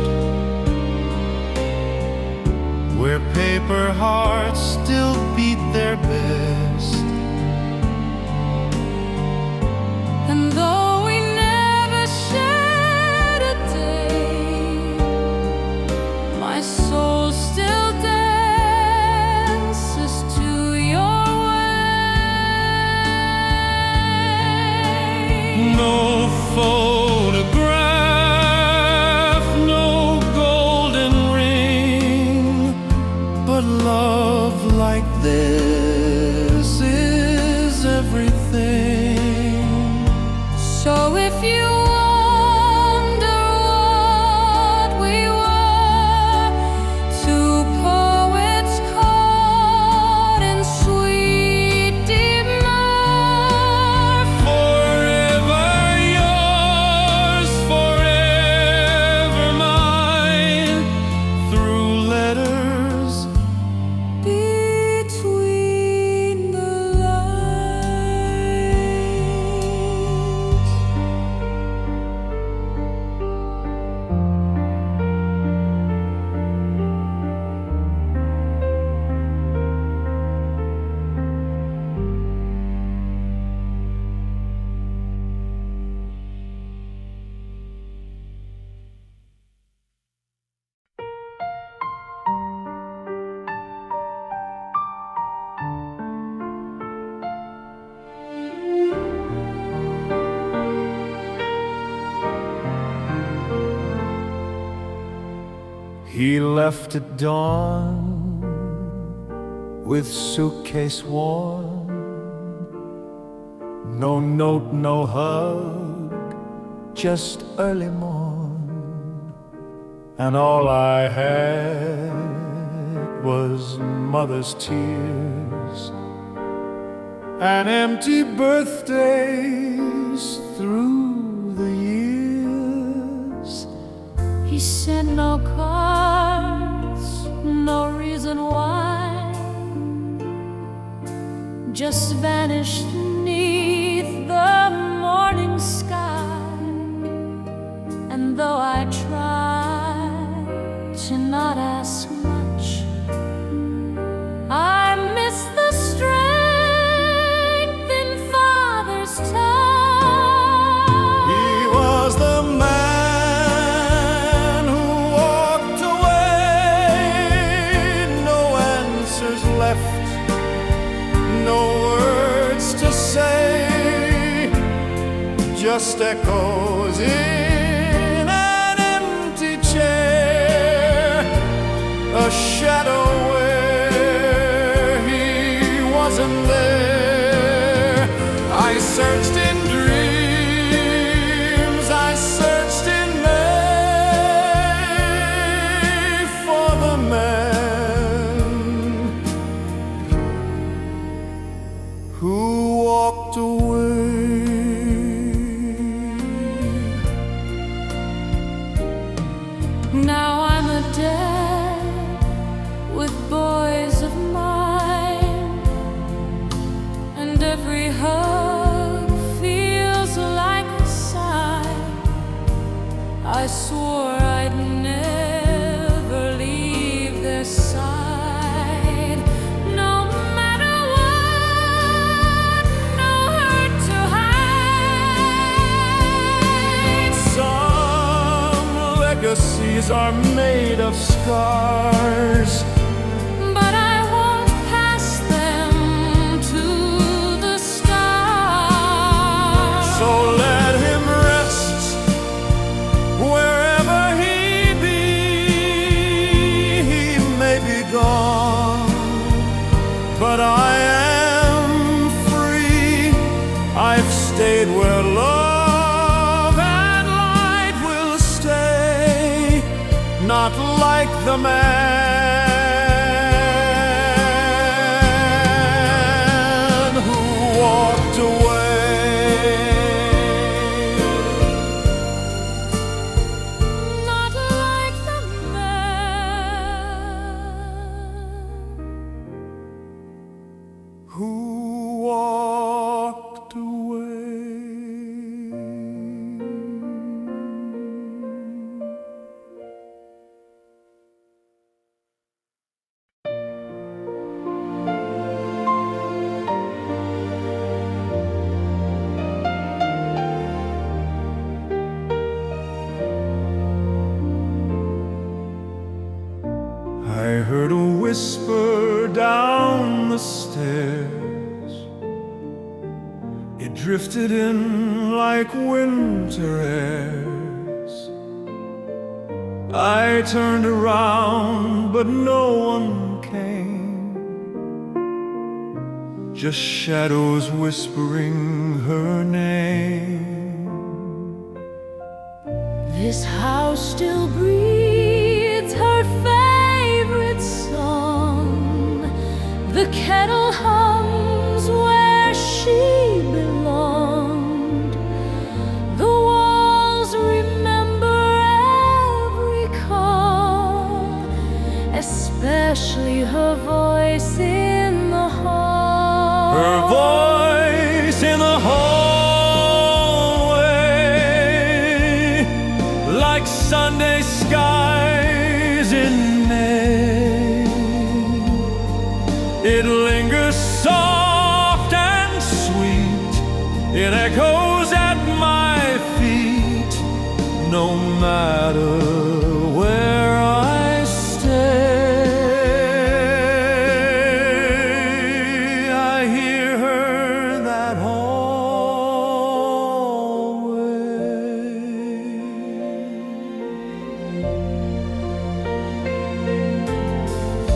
where paper hearts still beat their best. And though we never shared a day, my soul still dances to your way. No photograph, no golden ring, but love like this is everything. So if you wonder what we were, two poets caught in sweet demur, Forever yours, forever mine, through letters between the lines. He left at dawn with suitcase worn, no note, no hug, just early morn. And all I had was mother's tears and empty birthdays through the years. He sent no cards, no reason why, just vanished beneath the morning sky. And though I tried to not ask much, I miss the strength in Father's touch. He was the man who walked away, no answers left, no words to say, just echoes in an empty chair, a shadow where he wasn't there. I searched in dreams, I searched in May for the man who walked away. Now I'm a dad with boys of mine, and every hug feels like a sigh. I swore I'd never leave their side, no matter what, no hurt to hide. Some legacies are made of scars, But I won't pass them to the stars. so let him rest wherever he be. He may be gone, but I am free. I've stayed where love and light will stay, not like the man who walked away. Not like the man Who walked away. heard a whisper down the stairs. It drifted in like winter airs. I turned around, but no one came, just shadows whispering her name. This house still breathes her favorite song. The kettle hums where she belonged. The walls remember every call, especially her voice in the hall. Her voice in the hallway, like Sunday skies in May. It lingers soft and sweet. It echoes at my feet, no matter where I stay. I hear her that hallway.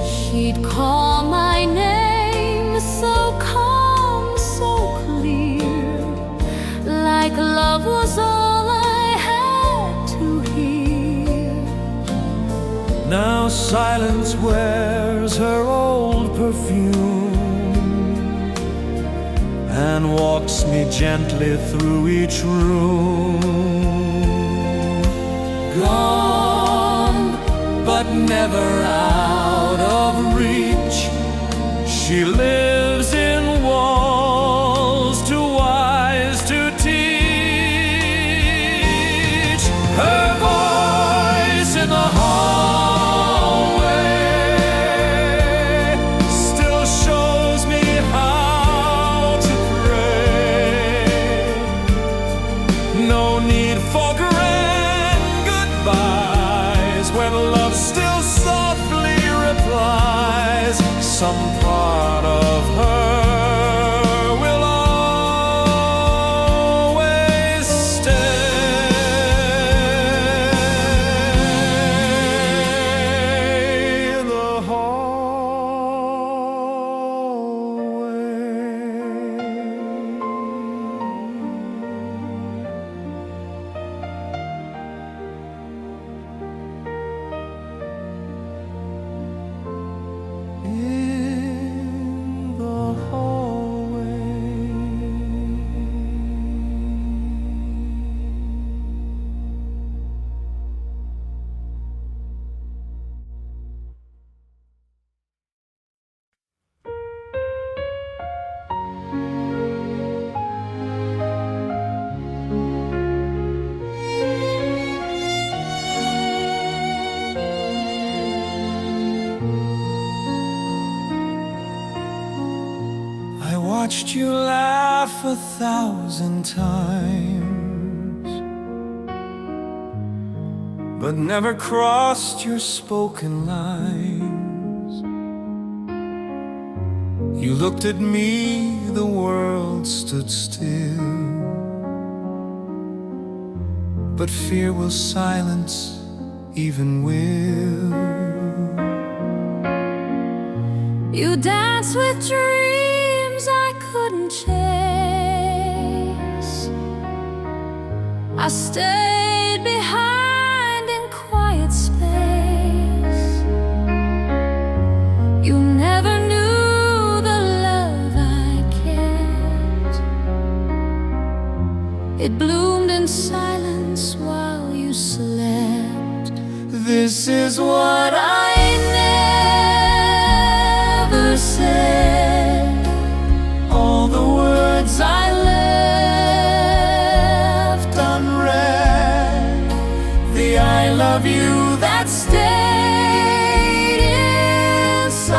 She'd call my name so calm, so clear, like love was all I had to hear. Now silence wears her old perfume and walks me gently through each room. Gone, but never out of reach. She lives in walls too wise to teach. Her voice in the hallway still shows me how to pray. No need for grand goodbyes when love still softly replies. Some part of her will always stay in the I watched you laugh 1,000 times, but never crossed your spoken lines. You looked at me, the world stood still, but fear will silence even will. You dance with dreams I couldn't chase. I stayed behind in quiet space. You never knew the love I kept. It bloomed in silence while you slept. This is what I never said. all the words I left unread, the I love you that stayed inside,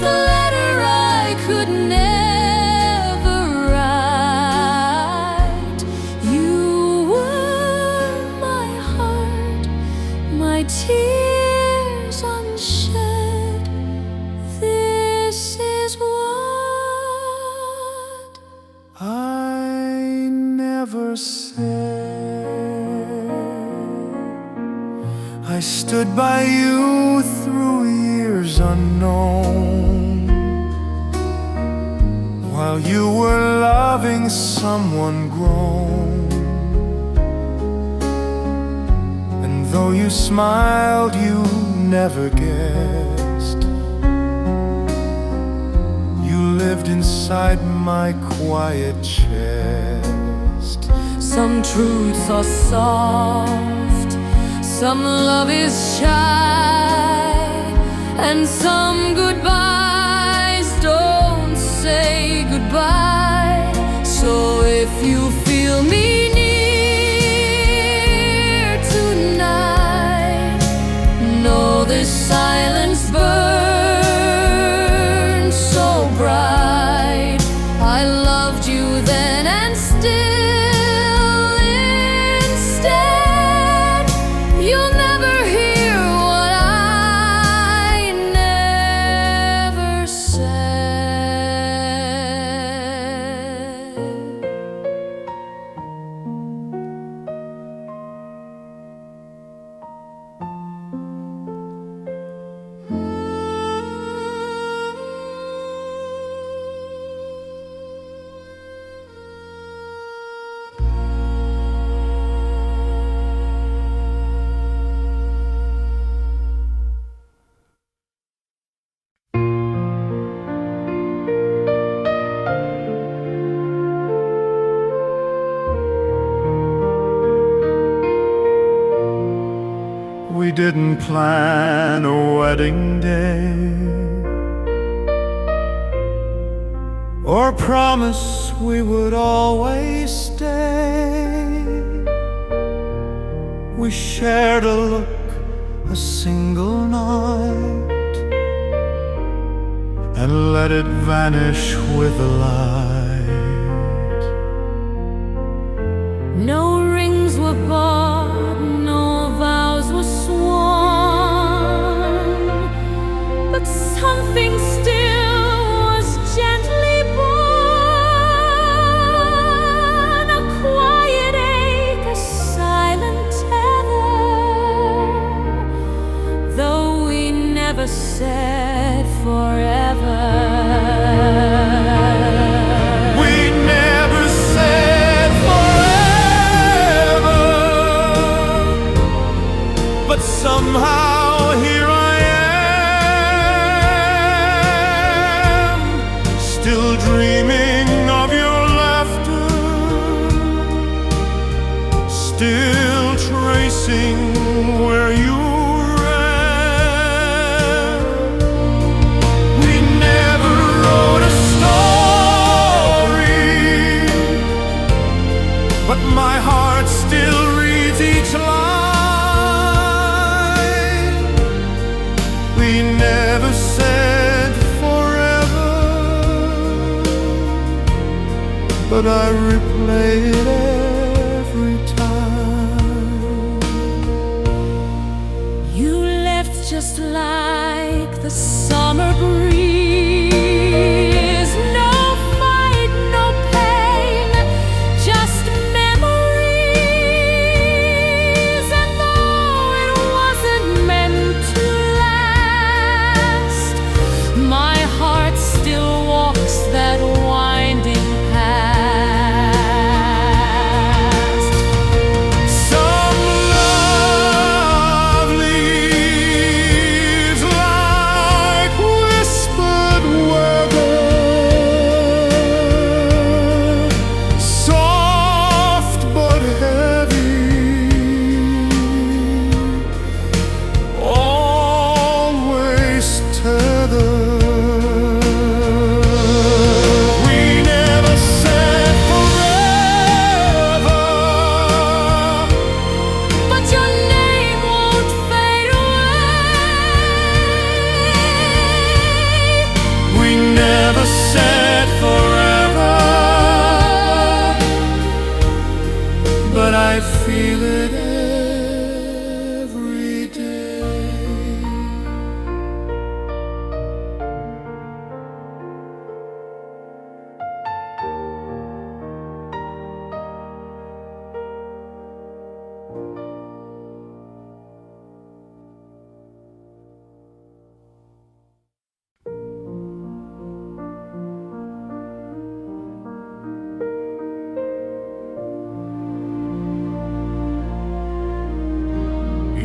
the letter I could never write. You were my heart, my tears shed. This is what I never said. I stood by you through years unknown, while you were loving someone grown. And though you smiled, you never guessed you lived inside my quiet chest. some truths are soft, some love is shy, and some goodbyes don't say goodbye. So if you feel me near tonight, know this silence burns so bright. I loved you then and still instead you'll never hear what I never said. We didn't plan a wedding day or promise we would always stay. We shared a look, a single night, and let it vanish with the light. No rings were bought, no vows were sworn, but something still was gently born. A quiet ache, a silent tether, though we never said forever. We never said forever, but somehow here I am, still dreaming of your laughter, still tracing where you ran. We never wrote a story, but my heart still reads each line. We never said forever, but I replay it every time. You left just like the summer breeze. No fight, no pain, just memories. And though it wasn't meant to last, my heart still walks that winding path. Some love leaves like whispers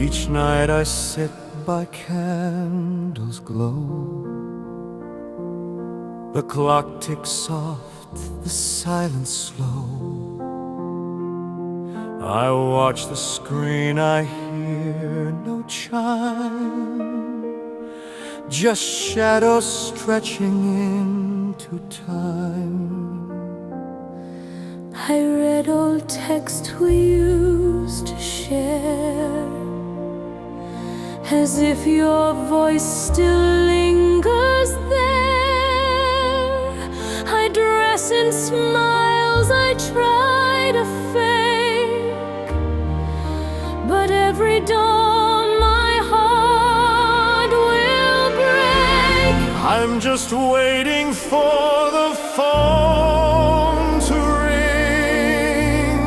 Each night I sit by candles glow. The clock ticks soft, the silence slow. I watch the screen, I hear no chime, just shadows stretching into time. I read old texts we used to share, as if your voice still lingers there. I dress in smiles I try to fake, but every dawn my heart will break. I'm just waiting for the phone to ring,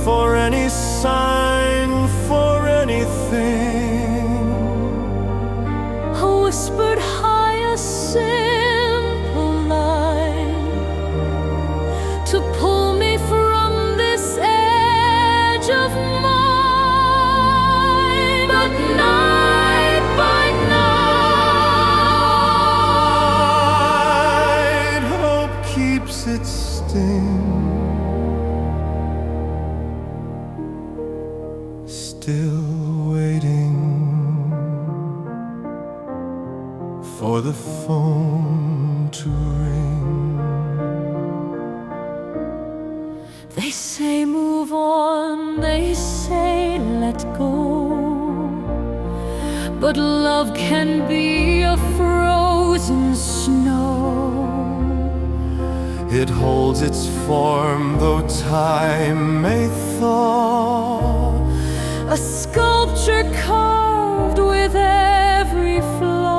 for any sign, for anything. A whispered high, a simple line to pull me from this edge of mine. But night by night, hope keeps its sting, still waiting for the phone to ring. they say move on, they say let go, but love can be a frozen snow. It holds its form though time may thaw, A sculpture carved with every flaw.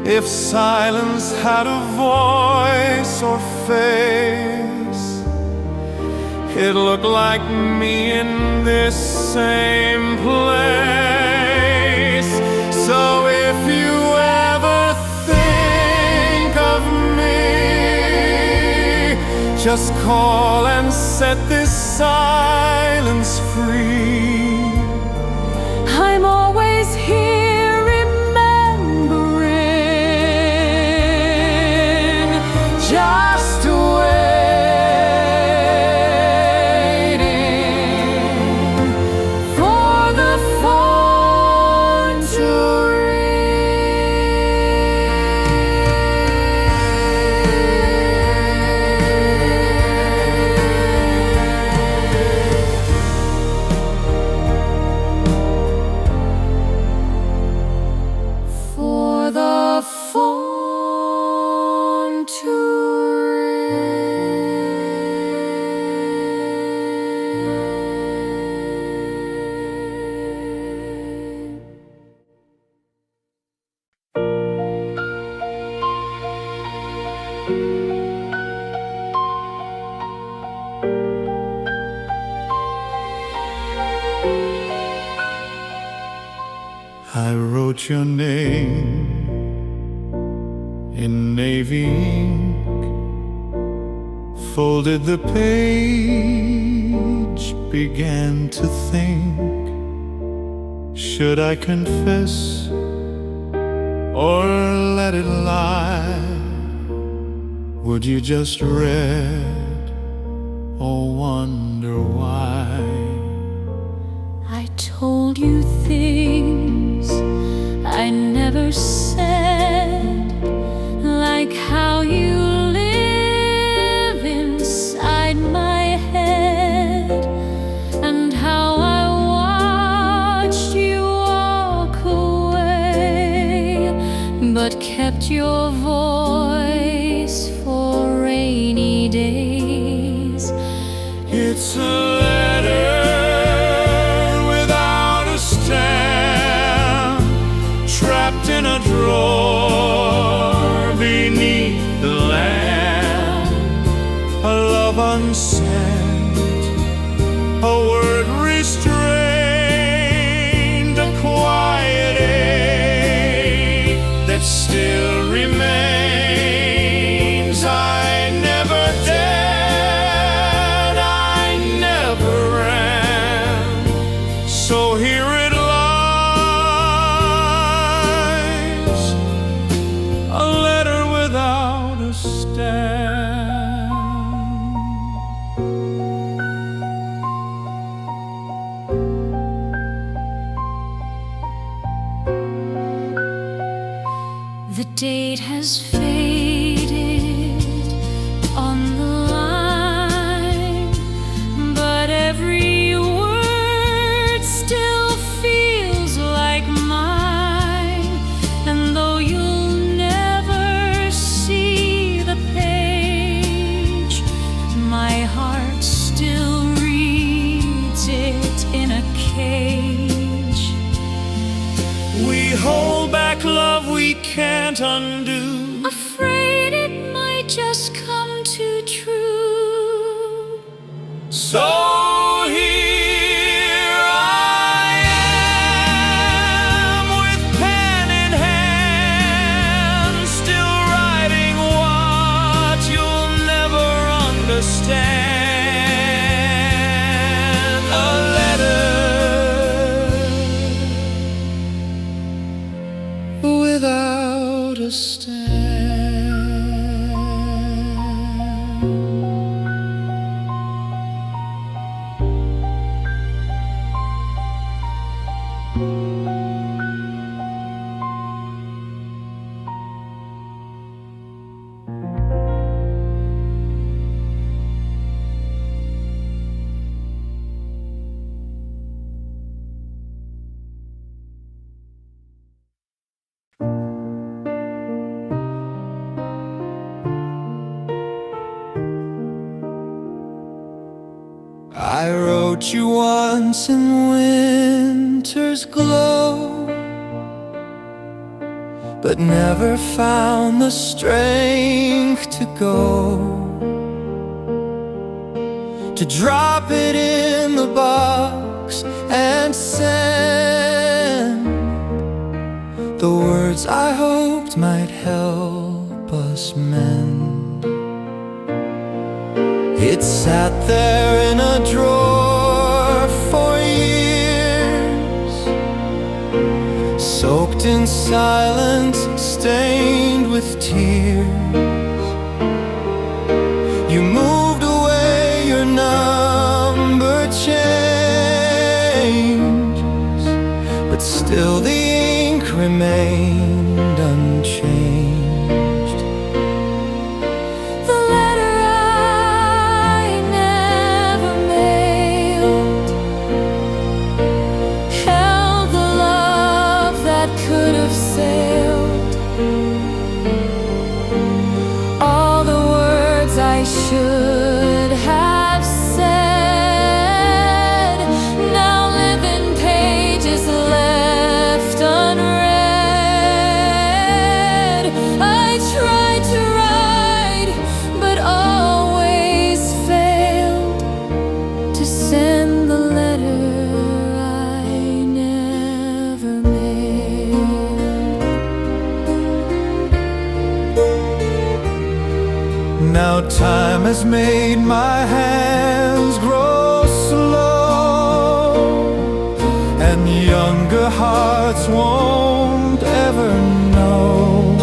if silence had a voice or face, it'd look like me in this same place. So if you ever think of me, just call and set this silence free. I'm always here remembering, just waiting for the phone to I wrote your name in navy ink, folded the page, began to think, should I confess or let it lie? Would you just read or wonder why? I told you things I never said, like how you live inside my head, and how I watched you walk away, but kept your voice for rainy days. It's a letter without a stamp, trapped in a drawer beneath the lamp. A love unsent, a word restrained, a quiet ache that still remains. I never dared, I never here it lies, a letter without a stamp. The date has faded on the line, but every word still feels like mine. And though you'll never see the page, my heart still reads it in a cage. We hold back love we can't undo, Afraid it might just come too true. so here I am with pen in hand, still writing what you'll never understand. A letter without a stamp. I wrote you once in winter's glow, but never found the strength to go, to drop it in the box and send the words I hoped might help us mend. It sat there in a drawer for years, soaked in silence, stained with tears. You moved away, your number changes, but still the ink remained unchanged. Should have said, now live in pages left unread. I tried to write, but always failed to send the letter I never mailed. Now time has made my hands grow slow, and younger hearts won't ever know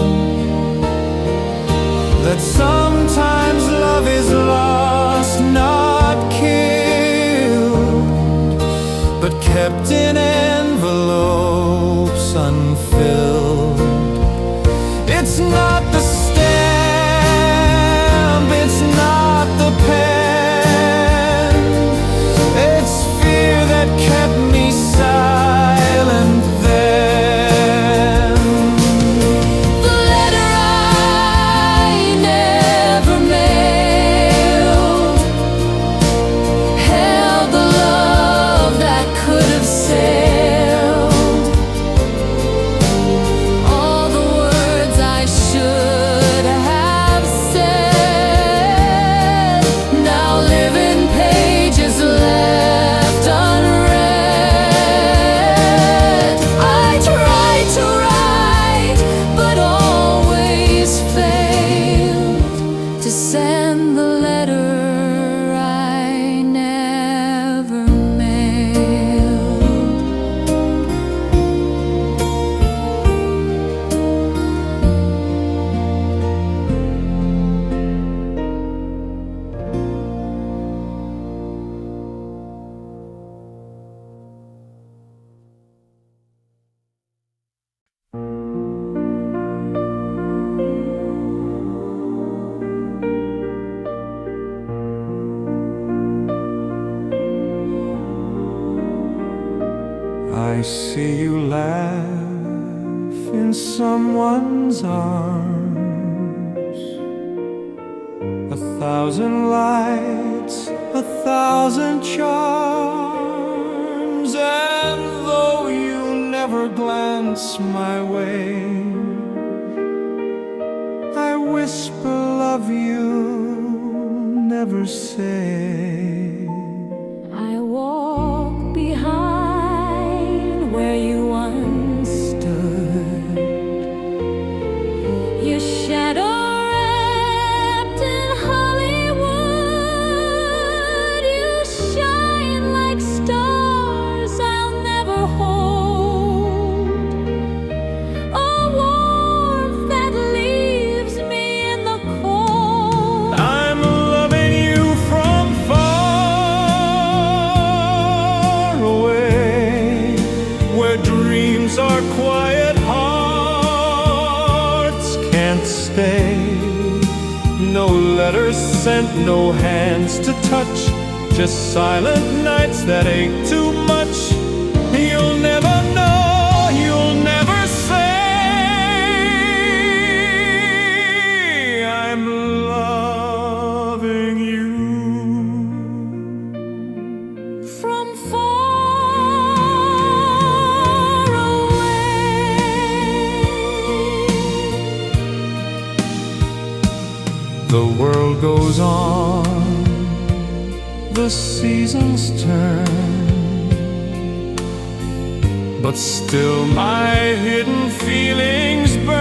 that sometimes love is lost, not killed, but kept in envelopes unfilled. It's not the it's not the pen, it's fear that kept me silent then. The letter I never mailed held the love that could have sailed I see you laugh in someone's arms. 1,000 lights, 1,000 charms, and though you never glance my way, I whisper love you, never say. I walk behind where you once stood, your shadow wrapped in Hollywood. You shine like stars I'll never hold, a warmth that leaves me in the cold. I'm loving you from far away, where dreams are quiet, hearts can't stay. No letters sent, no hands to touch, just silent nights that ache too much. You'll never know, you'll never say. I'm loving you From far away. The world goes on, the seasons turn, but still my hidden feelings burn.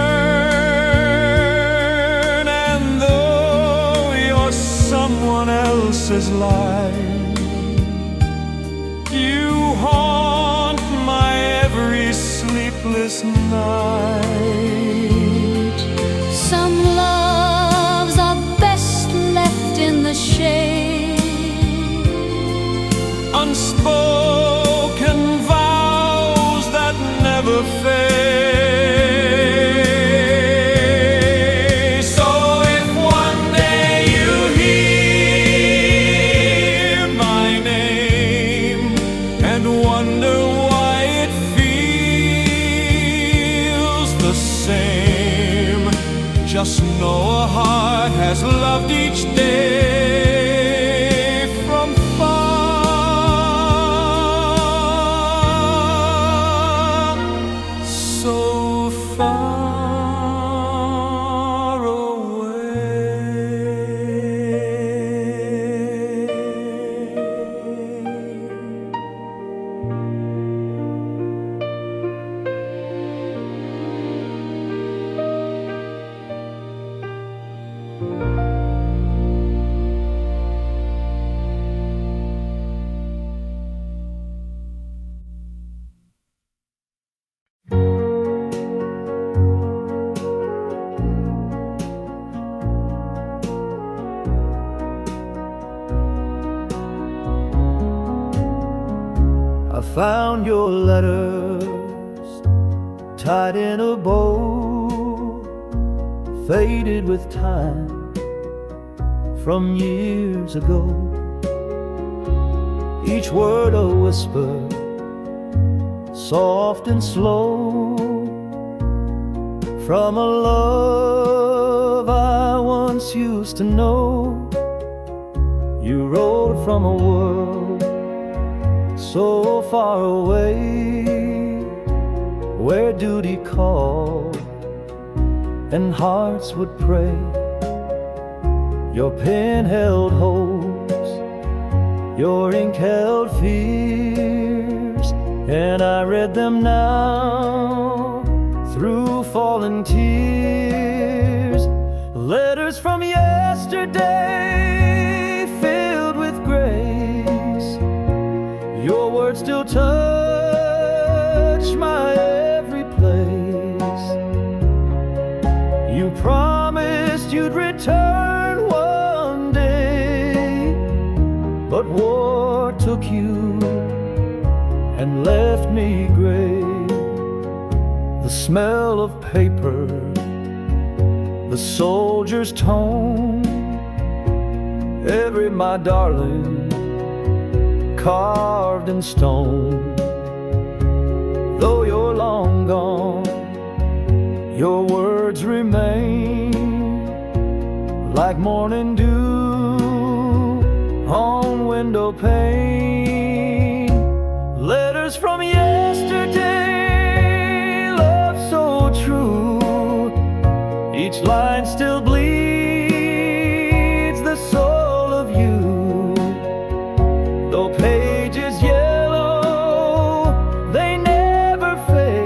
And though you're someone else's life, you haunt my every sleepless night. Some loves are best left in the shade, Unspoken vows that never fade. So if one day you hear my name and wonder why it feels the same, just know a heart has loved each day from far, so far away. I found your letters tied in a bow, faded with time from years ago. Each word a whisper, soft and slow, from a love I once used to know. You wrote from a world so far away, where duty called and hearts would pray. Your pen held hopes, your ink held fears, and I read them now through fallen tears. Letters from yesterday filled with grace, your words still touch my every place. You promised you'd return one day, but war took you and left me gray. The smell of paper, the soldier's tone, every my darling carved in stone. Your words remain like morning dew on window pane. Letters from yesterday, love so true. Each line still bleeds the soul of you. Though pages yellow, they never fade.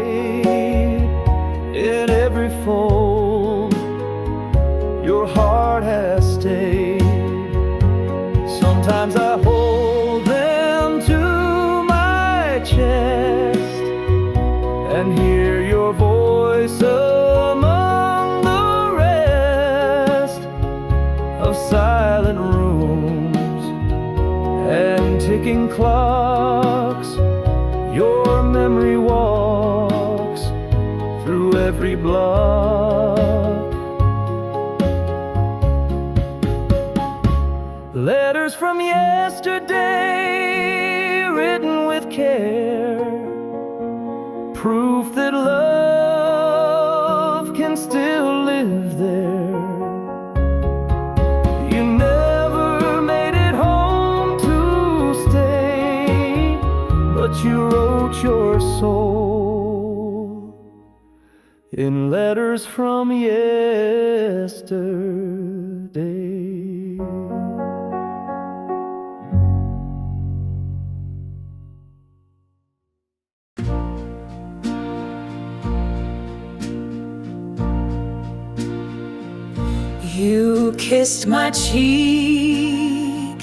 In every fold, your heart has stayed. Sometimes I hold them to my chest and hear your voice among the rest of silent rooms and ticking clocks. Your memory walks through every block. Letters from yesterday, written with care, proof that love can still live there. You never made it home to stay, but you wrote your soul in letters from yesterday. You kissed my cheek,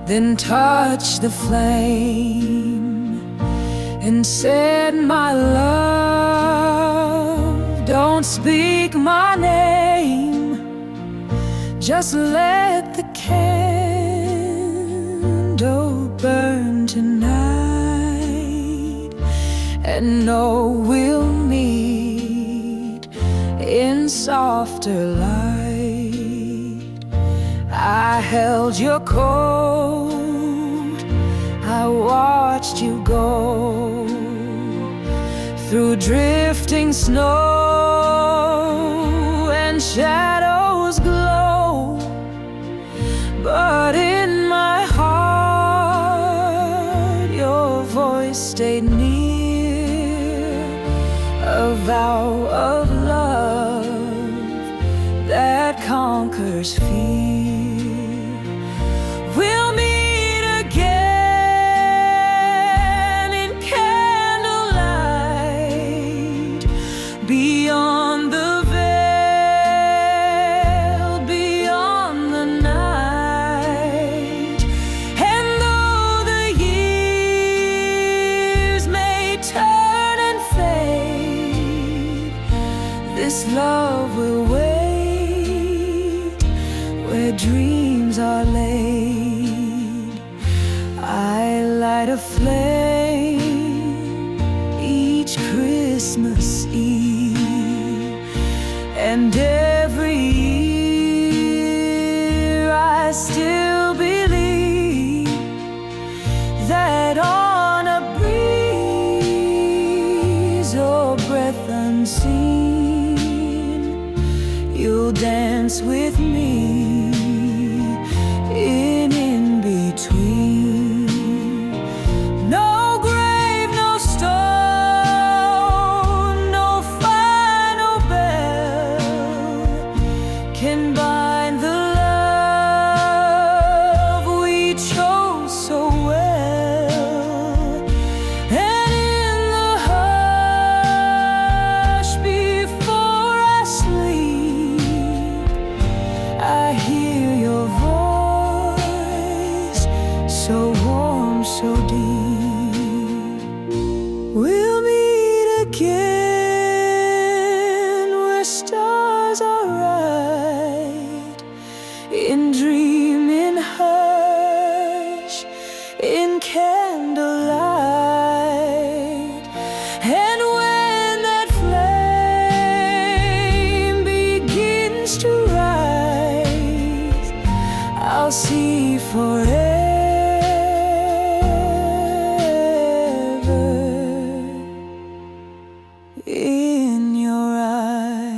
then touched the flame and said, my love, don't speak my name. Just let the candle burn tonight, and know we'll meet in softer light. I held your coat, I watched you go through drifting snow and shadows glow. But in my heart your voice stayed near, a vow of love that conquers fear. We'll meet again in candlelight, beyond the veil, beyond the night. And though the years may turn and fade, this love will wait where dreams are laid. I light a flame each Christmas Eve, and every year I still believe that on a breeze or breath unseen, you'll dance with me in between. No grave, no stone, no final bell can bind the love we chose so well. And in the hush before I sleep, I hear your voice, so warm, so deep. We'll meet again where stars are right, in dream, in hush, in candlelight. And when that flame begins to rise, I'll see forever in your eyes.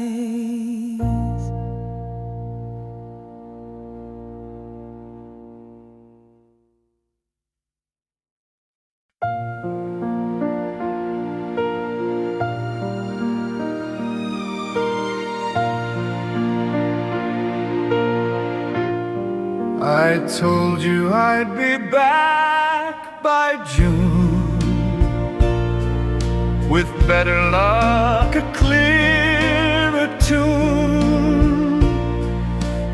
I told you I'd be back by June, with better luck, a clearer tune.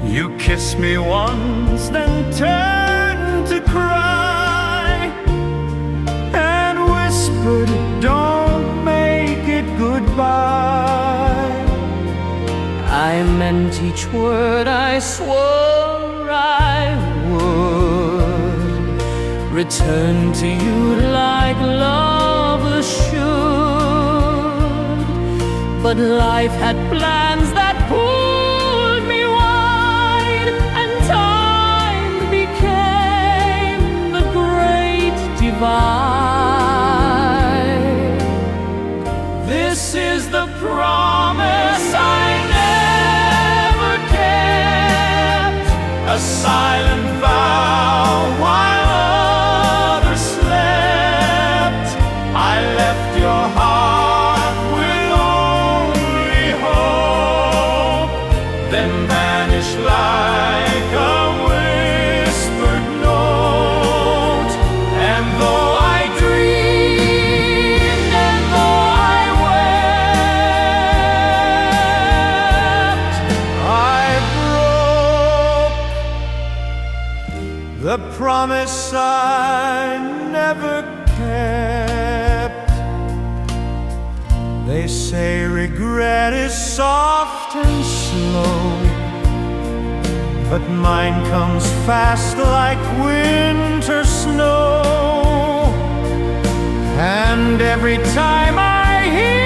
You kissed me once, then turned to cry, and whispered, don't make it goodbye. I meant each word, I swore I would return to you like lovers should. But life had plans that pulled me wide, and time became the great divide. This is the promise I a silent vow while others slept. I left your heart with only hope, then vanished like a whispered note. And though I dreamed, and though I wept, I the promise I never kept. They say regret is soft and slow, but mine comes fast like winter snow. And every time I hear